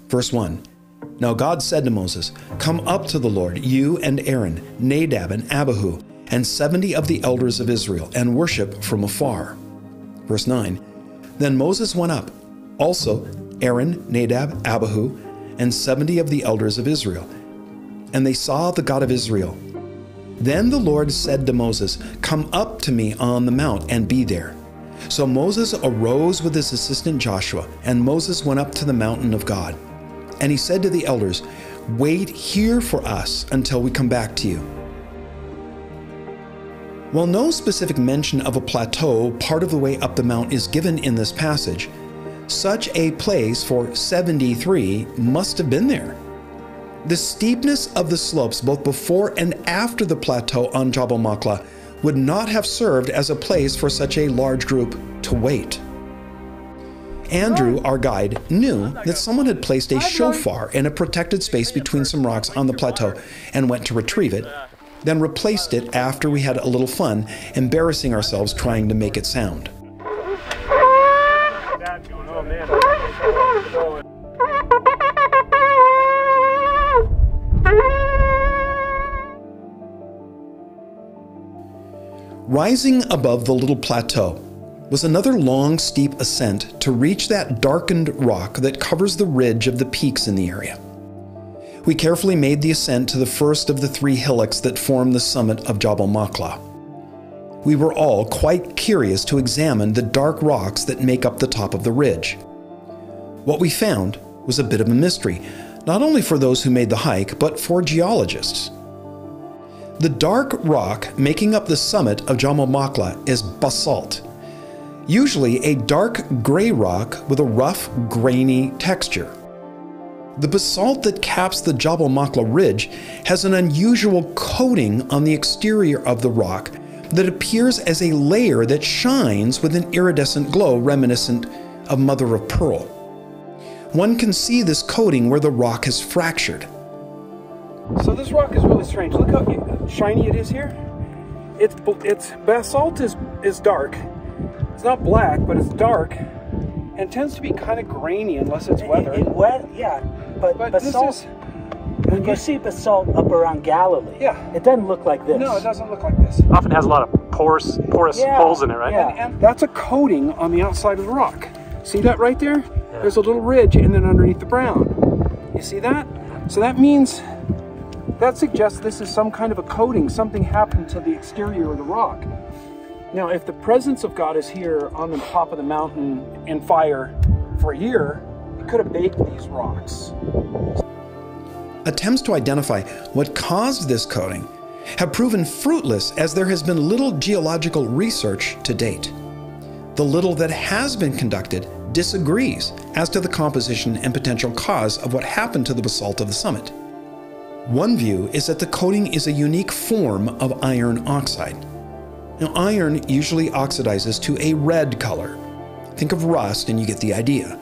verse 1, "Now God said to Moses, 'Come up to the Lord, you and Aaron, Nadab and Abihu, and 70 of the elders of Israel, and worship from afar.'" Verse 9, "Then Moses went up, also Aaron, Nadab, Abihu, and 70 of the elders of Israel. And they saw the God of Israel. Then the Lord said to Moses, 'Come up to me on the mount and be there.' So Moses arose with his assistant Joshua, and Moses went up to the mountain of God. And he said to the elders, 'Wait here for us until we come back to you.'" While no specific mention of a plateau part of the way up the mount is given in this passage, such a place for 73 must have been there. The steepness of the slopes both before and after the plateau on Jabal Maqla would not have served as a place for such a large group to wait. Andrew, our guide, knew that someone had placed a shofar in a protected space between some rocks on the plateau and went to retrieve it, then replaced it after we had a little fun, embarrassing ourselves trying to make it sound. Rising above the little plateau was another long, steep ascent to reach that darkened rock that covers the ridge of the peaks in the area. we carefully made the ascent to the first of the 3 hillocks that form the summit of Jabal Maqla. We were all quite curious to examine the dark rocks that make up the top of the ridge. What we found was a bit of a mystery, not only for those who made the hike, but for geologists. The dark rock making up the summit of Jabal Maqla is basalt, usually a dark gray rock with a rough, grainy texture. The basalt that caps the Jabal Maqla ridge has an unusual coating on the exterior of the rock that appears as a layer that shines with an iridescent glow reminiscent of mother of pearl. One can see this coating where the rock is fractured. So this rock is really strange. Look how shiny it is here. It's basalt is dark. It's not black, but it's dark, and tends to be kind of grainy unless it's weathered. Yeah, but basalt. When you see basalt up around Galilee, Yeah. it doesn't look like this. No, it doesn't look like this. Often has a lot of porous holes in it, right? Yeah. And that's a coating on the outside of the rock. See that right there? Yeah. There's a little ridge, and then underneath the brown. You see that? So that suggests this is some kind of a coating. Something happened to the exterior of the rock. Now, if the presence of God is here on the top of the mountain in fire for a year, it could have baked these rocks. Attempts to identify what caused this coating have proven fruitless, as there has been little geological research to date. The little that has been conducted disagrees as to the composition and potential cause of what happened to the basalt of the summit. One view is that the coating is a unique form of iron oxide. Now, iron usually oxidizes to a red color. Think of rust and you get the idea.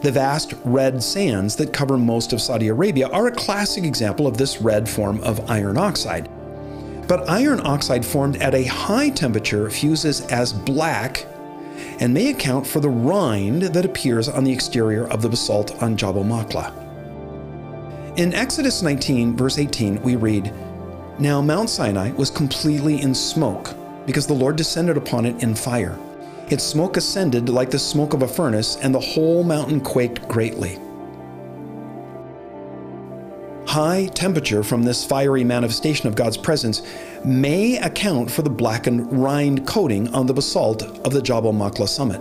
The vast red sands that cover most of Saudi Arabia are a classic example of this red form of iron oxide. But iron oxide formed at a high temperature fuses as black and may account for the rind that appears on the exterior of the basalt on Jabal Maqla. In Exodus 19, verse 18, we read, "Now Mount Sinai was completely in smoke, because the Lord descended upon it in fire. Its smoke ascended like the smoke of a furnace, and the whole mountain quaked greatly." High temperature from this fiery manifestation of God's presence may account for the blackened rind coating on the basalt of the Jabal Maqla summit.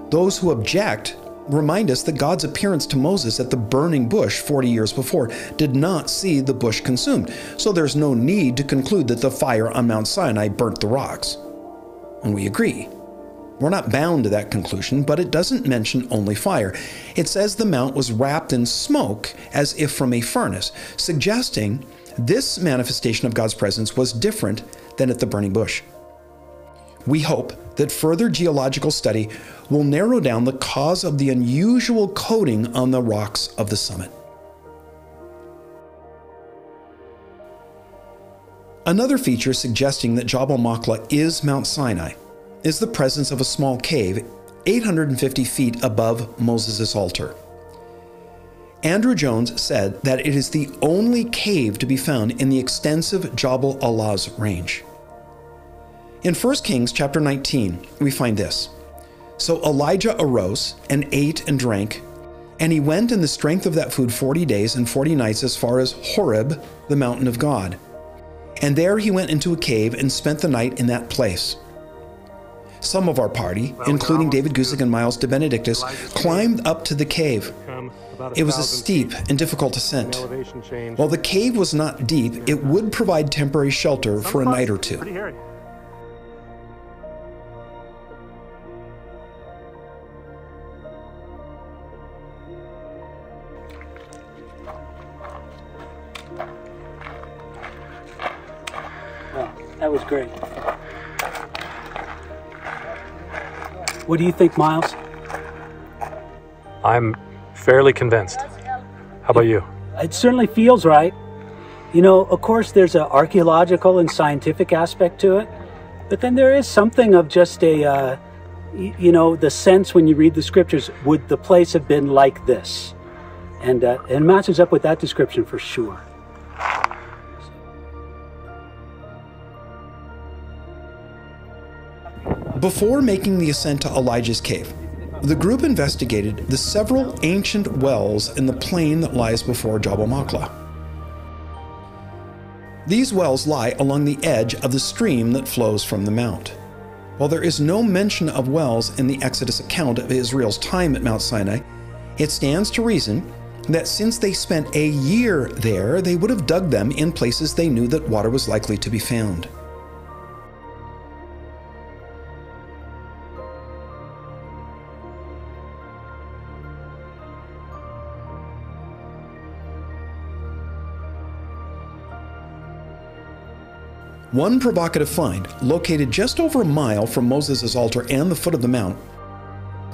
Those who object remind us that God's appearance to Moses at the burning bush 40 years before did not see the bush consumed, so there's no need to conclude that the fire on Mount Sinai burnt the rocks. And we agree. We're not bound to that conclusion, but it doesn't mention only fire. It says the mount was wrapped in smoke as if from a furnace, suggesting this manifestation of God's presence was different than at the burning bush. We hope that further geological study will narrow down the cause of the unusual coating on the rocks of the summit. Another feature suggesting that Jabal Maqla is Mount Sinai is the presence of a small cave 850 feet above Moses' altar. Andrew Jones said that it is the only cave to be found in the extensive Jabal Alaz range. In 1 Kings chapter 19, we find this. "So Elijah arose and ate and drank, and he went in the strength of that food 40 days and 40 nights as far as Horeb, the mountain of God. And there he went into a cave and spent the night in that place. Some of our party, including David Guzik and Miles de Benedictus, climbed up to the cave. It was a steep and difficult ascent. While the cave was not deep, it would provide temporary shelter for a night or two." That was great. What do you think, Miles? I'm fairly convinced. How about you? It certainly feels right. You know, of course, there's an archaeological and scientific aspect to it, but then there is something of just a, the sense when you read the scriptures, would the place have been like this? And it matches up with that description for sure. Before making the ascent to Elijah's cave, The group investigated the several ancient wells in the plain that lies before Jabal Machlah. These wells lie along the edge of the stream that flows from the mount. While there is no mention of wells in the Exodus account of Israel's time at Mount Sinai, it stands to reason that since they spent a year there, they would have dug them in places they knew that water was likely to be found. One provocative find, located just over a mile from Moses' altar and the foot of the mount,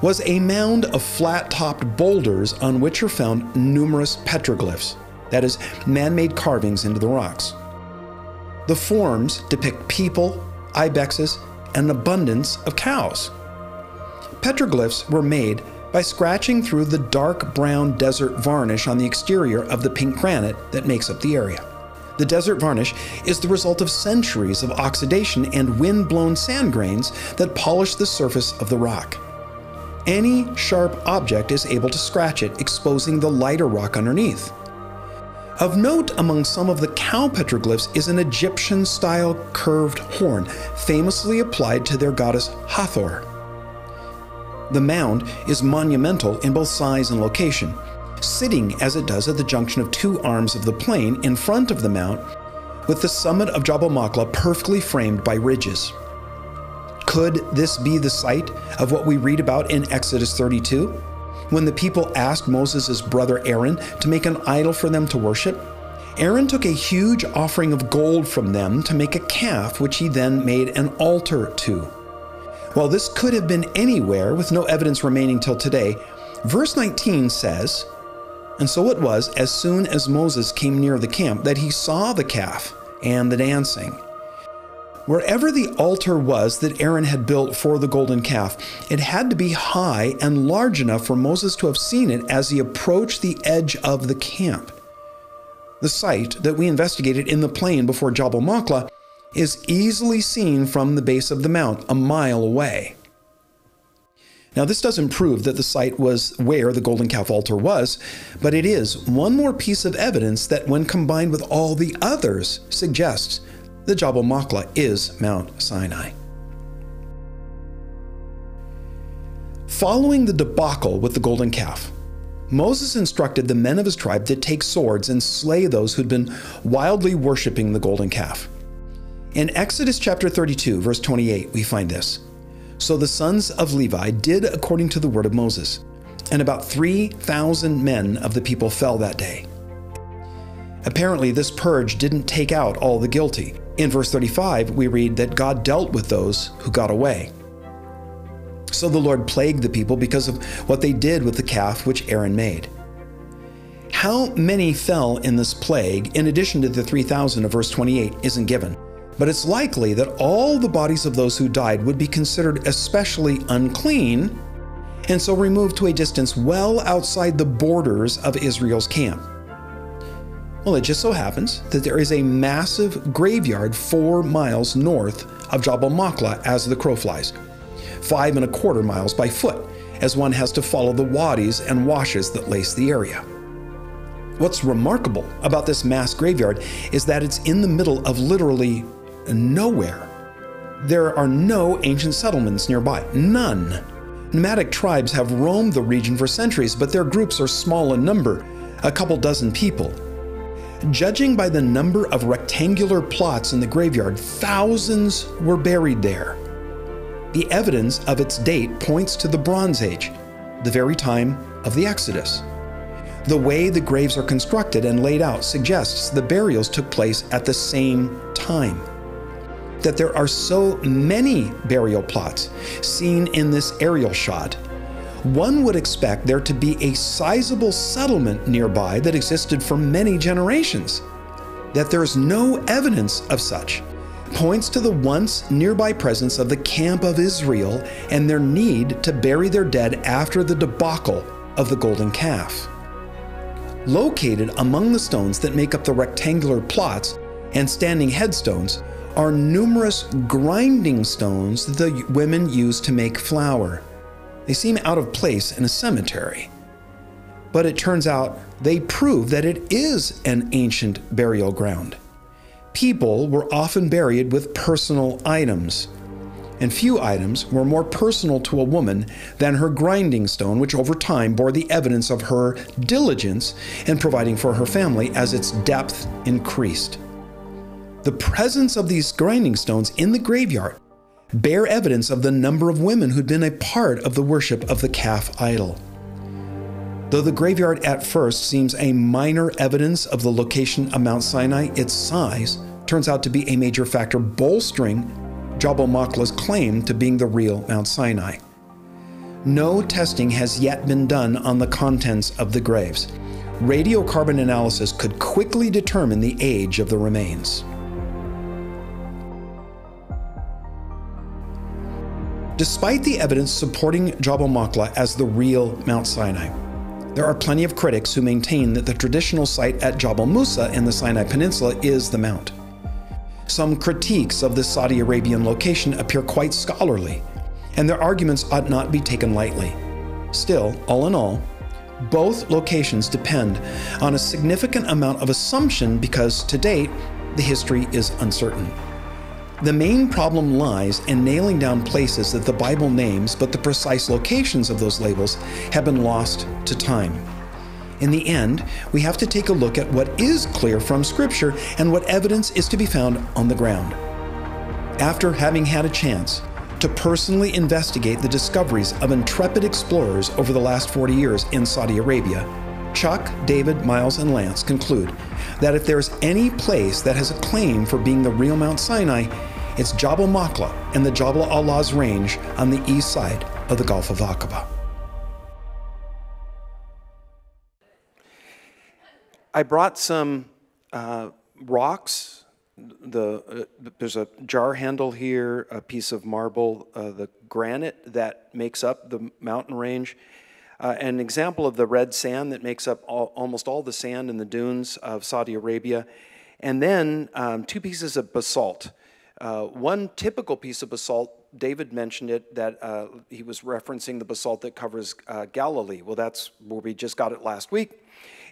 was a mound of flat-topped boulders on which are found numerous petroglyphs, that is, man-made carvings into the rocks. The forms depict people, ibexes, and an abundance of cows. Petroglyphs were made by scratching through the dark brown desert varnish on the exterior of the pink granite that makes up the area. The desert varnish is the result of centuries of oxidation and wind-blown sand grains that polish the surface of the rock. Any sharp object is able to scratch it, exposing the lighter rock underneath. Of note among some of the cow petroglyphs is an Egyptian-style curved horn, famously applied to their goddess Hathor. The mound is monumental in both size and location, sitting as it does at the junction of two arms of the plain in front of the mount, with the summit of Jabal Machlah perfectly framed by ridges. Could this be the site of what we read about in Exodus 32, when the people asked Moses' brother Aaron to make an idol for them to worship? Aaron took a huge offering of gold from them to make a calf, which he then made an altar to. While this could have been anywhere, with no evidence remaining till today, verse 19 says, "And so it was, as soon as Moses came near the camp, that he saw the calf and the dancing." Wherever the altar was that Aaron had built for the golden calf, it had to be high and large enough for Moses to have seen it as he approached the edge of the camp. The site that we investigated in the plain before Jabal Machlah is easily seen from the base of the mount, a mile away. Now, this doesn't prove that the site was where the golden calf altar was, but it is one more piece of evidence that, when combined with all the others, suggests that Jabal Machlah is Mount Sinai. Following the debacle with the golden calf, Moses instructed the men of his tribe to take swords and slay those who'd been wildly worshiping the golden calf. In Exodus chapter 32, verse 28, we find this. "So the sons of Levi did according to the word of Moses, and about 3,000 men of the people fell that day." Apparently, this purge didn't take out all the guilty. In verse 35, we read that God dealt with those who got away. So the Lord plagued the people because of what they did with the calf which Aaron made. How many fell in this plague, in addition to the 3,000 of verse 28, isn't given. But it's likely that all the bodies of those who died would be considered especially unclean, and so removed to a distance well outside the borders of Israel's camp. Well, it just so happens that there is a massive graveyard 4 miles north of Jabal Machlah as the crow flies, 5¼ miles by foot, as one has to follow the wadis and washes that lace the area. What's remarkable about this mass graveyard is that it's in the middle of literally nowhere. There are no ancient settlements nearby, none. Nomadic tribes have roamed the region for centuries, but their groups are small in number, a couple dozen people. Judging by the number of rectangular plots in the graveyard, thousands were buried there. The evidence of its date points to the Bronze Age, the very time of the Exodus. The way the graves are constructed and laid out suggests the burials took place at the same time. That there are so many burial plots seen in this aerial shot, one would expect there to be a sizable settlement nearby that existed for many generations. That there is no evidence of such points to the once nearby presence of the camp of Israel and their need to bury their dead after the debacle of the golden calf. Located among the stones that make up the rectangular plots and standing headstones are numerous grinding stones that the women used to make flour. They seem out of place in a cemetery. But it turns out they prove that it is an ancient burial ground. People were often buried with personal items, and few items were more personal to a woman than her grinding stone, which over time bore the evidence of her diligence in providing for her family as its depth increased. The presence of these grinding stones in the graveyard bear evidence of the number of women who'd been a part of the worship of the calf idol. Though the graveyard at first seems a minor evidence of the location of Mount Sinai, its size turns out to be a major factor bolstering Jabal Makla's claim to being the real Mount Sinai. No testing has yet been done on the contents of the graves. Radiocarbon analysis could quickly determine the age of the remains. Despite the evidence supporting Jabal Makla as the real Mount Sinai, there are plenty of critics who maintain that the traditional site at Jabal Musa in the Sinai Peninsula is the mount. Some critiques of this Saudi Arabian location appear quite scholarly, and their arguments ought not be taken lightly. Still, all in all, both locations depend on a significant amount of assumption because, to date, the history is uncertain. The main problem lies in nailing down places that the Bible names, but the precise locations of those labels have been lost to time. In the end, we have to take a look at what is clear from Scripture and what evidence is to be found on the ground. After having had a chance to personally investigate the discoveries of intrepid explorers over the last 40 years in Saudi Arabia, Chuck, David, Miles, and Lance conclude that if there's any place that has a claim for being the real Mount Sinai, it's Jabal Makla and the Jabal Allah's range on the east side of the Gulf of Aqaba. I brought some rocks. There's a jar handle here, a piece of marble, the granite that makes up the mountain range, an example of the red sand that makes up almost all the sand in the dunes of Saudi Arabia, and then 2 pieces of basalt. One typical piece of basalt, David mentioned it, that he was referencing the basalt that covers Galilee. Well, that's where we just got it last week.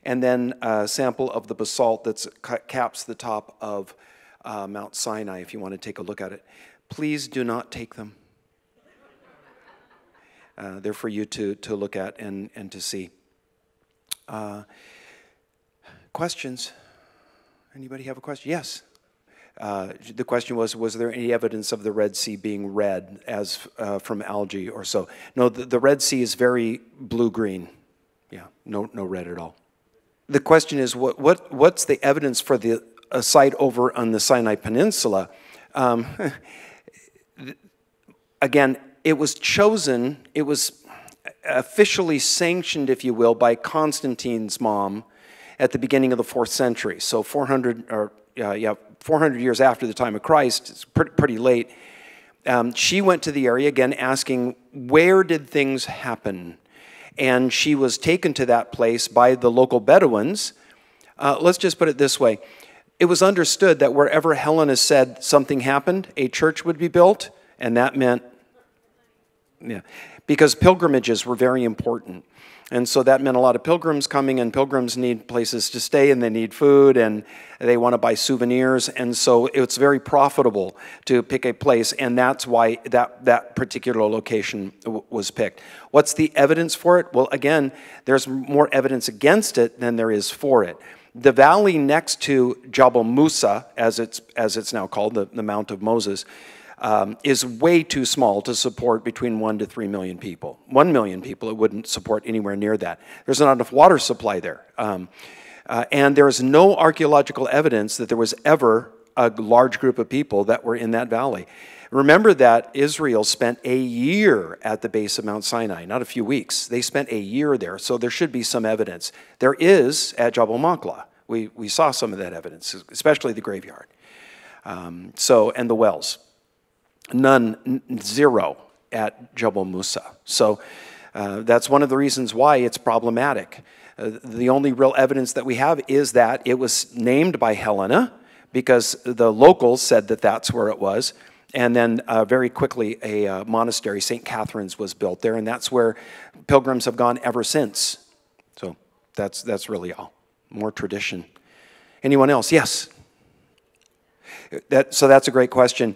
And then a sample of the basalt that caps the top of Mount Sinai, if you want to take a look at it. Please do not take them. They're for you to look at and to see. Questions? Anybody have a question? Yes. The question was there any evidence of the Red Sea being red as from algae or so? No, the Red Sea is very blue-green. Yeah, no red at all. The question is, what's the evidence for the site over on the Sinai Peninsula? Again, it was chosen, it was officially sanctioned, if you will, by Constantine's mom at the beginning of the 4th century. So 400 years after the time of Christ, it's pretty late. She went to the area, again, asking, where did things happen? And she was taken to that place by the local Bedouins. Let's just put it this way. It was understood that wherever Helena said something happened, a church would be built, and that meant, because pilgrimages were very important. And so that meant a lot of pilgrims coming, and pilgrims need places to stay, and they need food, and they want to buy souvenirs, and so it's very profitable to pick a place, and that's why that particular location was picked. What's the evidence for it? Well, again, there's more evidence against it than there is for it. The valley next to Jabal Musa, as it's now called, the Mount of Moses, is way too small to support between 1 to 3 million people. 1 million people, it wouldn't support anywhere near that. There's not enough water supply there. And there is no archaeological evidence that there was ever a large group of people that were in that valley. Remember that Israel spent a year at the base of Mount Sinai, not a few weeks. They spent a year there, so there should be some evidence. There is at Jabal Makla. We saw some of that evidence, especially the graveyard. And the wells. None, zero at Jabal Musa. So that's one of the reasons why it's problematic. The only real evidence that we have is that it was named by Helena because the locals said that that's where it was. And then very quickly, a monastery, St. Catherine's, was built there, and that's where pilgrims have gone ever since. So that's really all. More tradition. Anyone else? Yes? So that's a great question.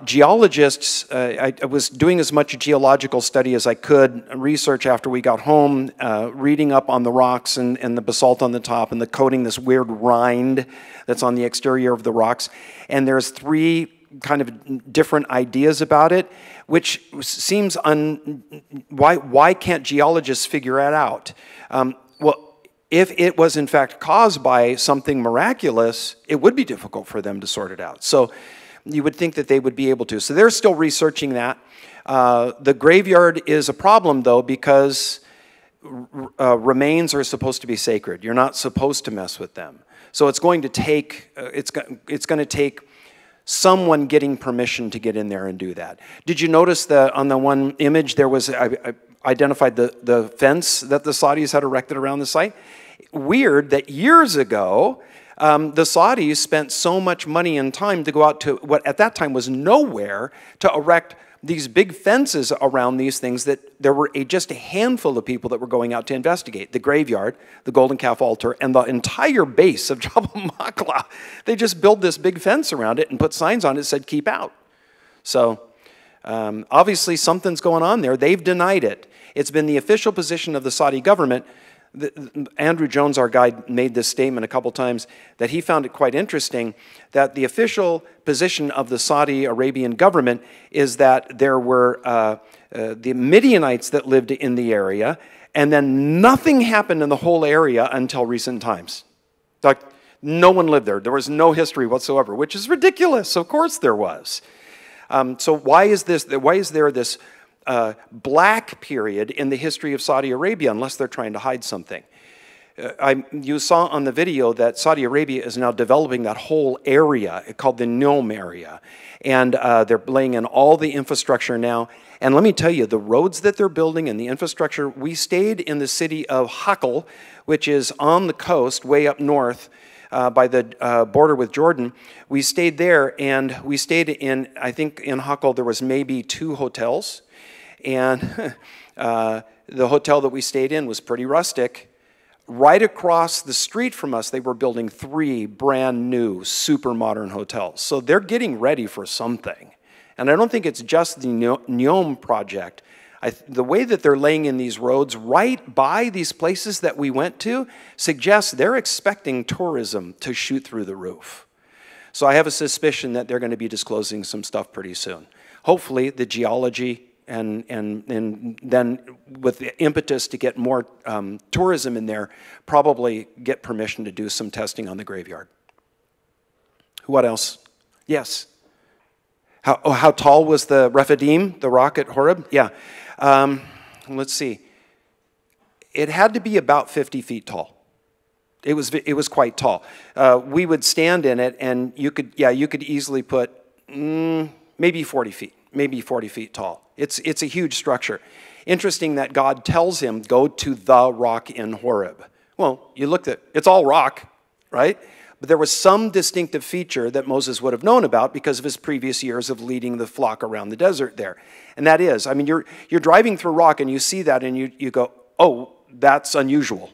Geologists, I was doing as much geological study as I could, research after we got home, reading up on the rocks and the basalt on the top and the coating, this weird rind that's on the exterior of the rocks. And there's 3 kind of different ideas about it, which seems why can't geologists figure it out? Well, if it was in fact caused by something miraculous, it would be difficult for them to sort it out. So you would think that they would be able to. So they're still researching that. The graveyard is a problem, though, because remains are supposed to be sacred. You're not supposed to mess with them. So it's going to take it's going to take someone getting permission to get in there and do that. Did you notice that on the one image there was I identified the fence that the Saudis had erected around the site? Weird that years ago, the Saudis spent so much money and time to go out to what at that time was nowhere to erect these big fences around these things that there were just a handful of people that were going out to investigate. The graveyard, the Golden Calf altar, and the entire base of Jabal Maqla. They just built this big fence around it and put signs on it that said, keep out. So obviously something's going on there. They've denied it. It's been the official position of the Saudi government. Andrew Jones, our guide, made this statement a couple times that he found it quite interesting that the official position of the Saudi Arabian government is that there were the Midianites that lived in the area, and then nothing happened in the whole area until recent times. Like, no one lived there. There was no history whatsoever, which is ridiculous. Of course there was. So why is there this black period in the history of Saudi Arabia unless they're trying to hide something? You saw on the video that Saudi Arabia is now developing that whole area called the Neom area. And they're laying in all the infrastructure now. And let me tell you, the roads that they're building and the infrastructure, we stayed in the city of Hakl, which is on the coast way up north by the border with Jordan. We stayed there, and we stayed in, I think in Hakl there was maybe 2 hotels. And the hotel that we stayed in was pretty rustic. Right across the street from us, they were building 3 brand new, super modern hotels. So they're getting ready for something. And I don't think it's just the Neom project. The way that they're laying in these roads right by these places that we went to suggests they're expecting tourism to shoot through the roof. So I have a suspicion that they're going to be disclosing some stuff pretty soon. Hopefully the geology and then with the impetus to get more tourism in there, probably get permission to do some testing on the graveyard. What else? Yes. How tall was the Rephidim, the rock at Horeb? Yeah. Let's see. It had to be about 50 feet tall. It was quite tall. We would stand in it, and you could easily put maybe 40 feet. Maybe 40 feet tall. It's a huge structure. Interesting that God tells him, go to the rock in Horeb. Well, you looked at it's all rock, right? But there was some distinctive feature that Moses would have known about because of his previous years of leading the flock around the desert there. And that is, I mean, you're driving through rock and you see that and you go, oh, that's unusual.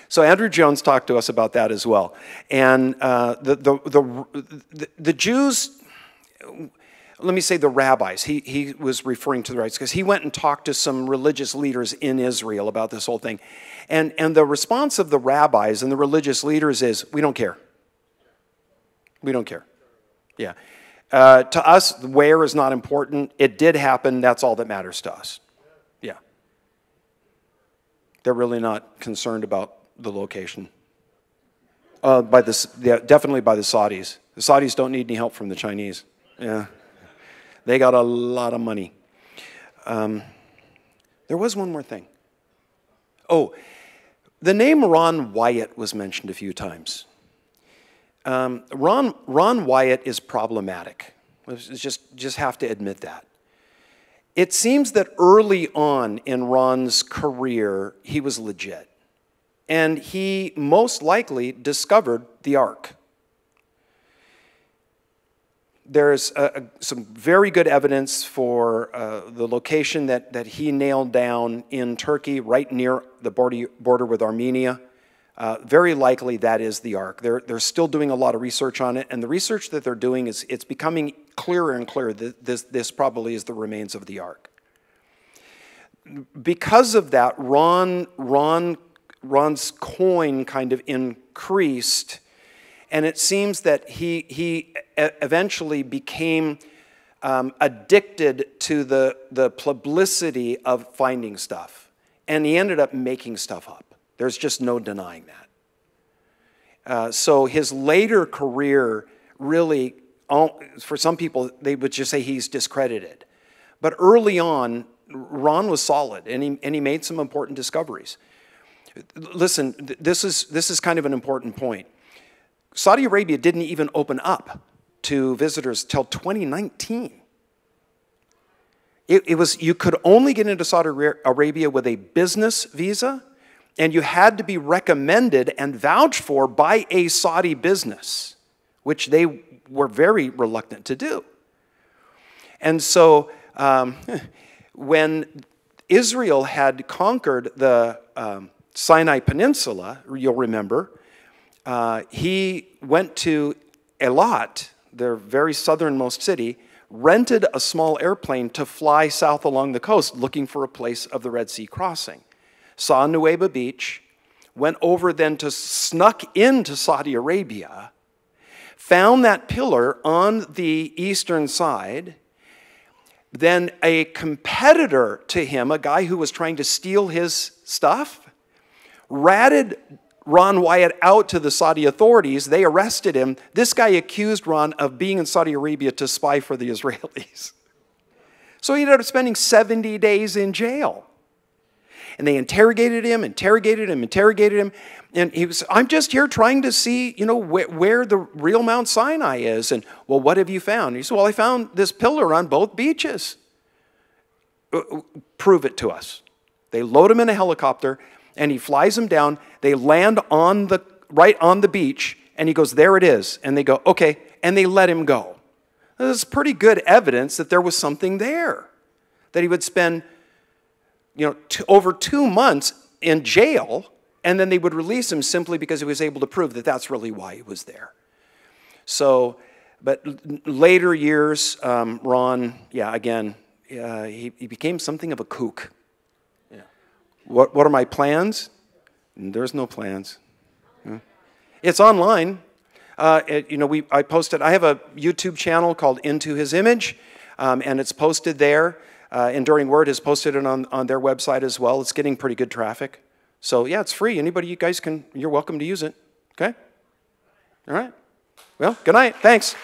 So Andrew Jones talked to us about that as well. And the Jews, let me say the rabbis, he was referring to the rabbis because he went and talked to some religious leaders in Israel about this whole thing. And the response of the rabbis and the religious leaders is, we don't care. We don't care. Yeah. To us, where is not important. It did happen. That's all that matters to us. Yeah. They're really not concerned about the location. Definitely by the Saudis. The Saudis don't need any help from the Chinese. Yeah. They got a lot of money. There was one more thing. Oh, the name Ron Wyatt was mentioned a few times. Ron Wyatt is problematic. Just have to admit that. It seems that early on in Ron's career, he was legit. And he most likely discovered the Ark. there's some very good evidence for the location that he nailed down in Turkey, right near the border with Armenia. Very likely that is the Ark. They're still doing a lot of research on it, and the research that they're doing it's becoming clearer and clearer that this probably is the remains of the Ark. Because of that, Ron's coin kind of increased, and it seems that he eventually became addicted to the publicity of finding stuff, and he ended up making stuff up. There's just no denying that. So his later career really, for some people, they would just say he's discredited. But early on, Ron was solid, and he made some important discoveries. Listen, this is kind of an important point. Saudi Arabia didn't even open up to visitors till 2019. You could only get into Saudi Arabia with a business visa, and you had to be recommended and vouched for by a Saudi business, which they were very reluctant to do. And so when Israel had conquered the Sinai Peninsula, you'll remember, he went to Eilat, their very southernmost city, rented a small airplane to fly south along the coast looking for a place of the Red Sea crossing. Saw Nuweiba Beach, went over then snuck into Saudi Arabia, found that pillar on the eastern side. Then a competitor to him, a guy who was trying to steal his stuff, ratted Ron Wyatt out to the Saudi authorities. They arrested him. This guy accused Ron of being in Saudi Arabia to spy for the Israelis. So he ended up spending 70 days in jail. And they interrogated him, and he was, I'm just here trying to see, where the real Mount Sinai is. And, well, what have you found? He said, well, I found this pillar on both beaches. Prove it to us. They load him in a helicopter, and he flies him down. They land right on the beach, and he goes, there it is. And they go, okay, and they let him go. This is pretty good evidence that there was something there, that he would spend over 2 months in jail, and then they would release him simply because he was able to prove that that's really why he was there. So, but later years, Ron, he became something of a kook. Yeah. What are my plans? There's no plans. It's online. I posted. I have a YouTube channel called Into His Image, and it's posted there. Enduring Word has posted it on their website as well. It's getting pretty good traffic. So yeah, it's free. Anybody, you're welcome to use it. Okay? All right. Well, good night. Thanks.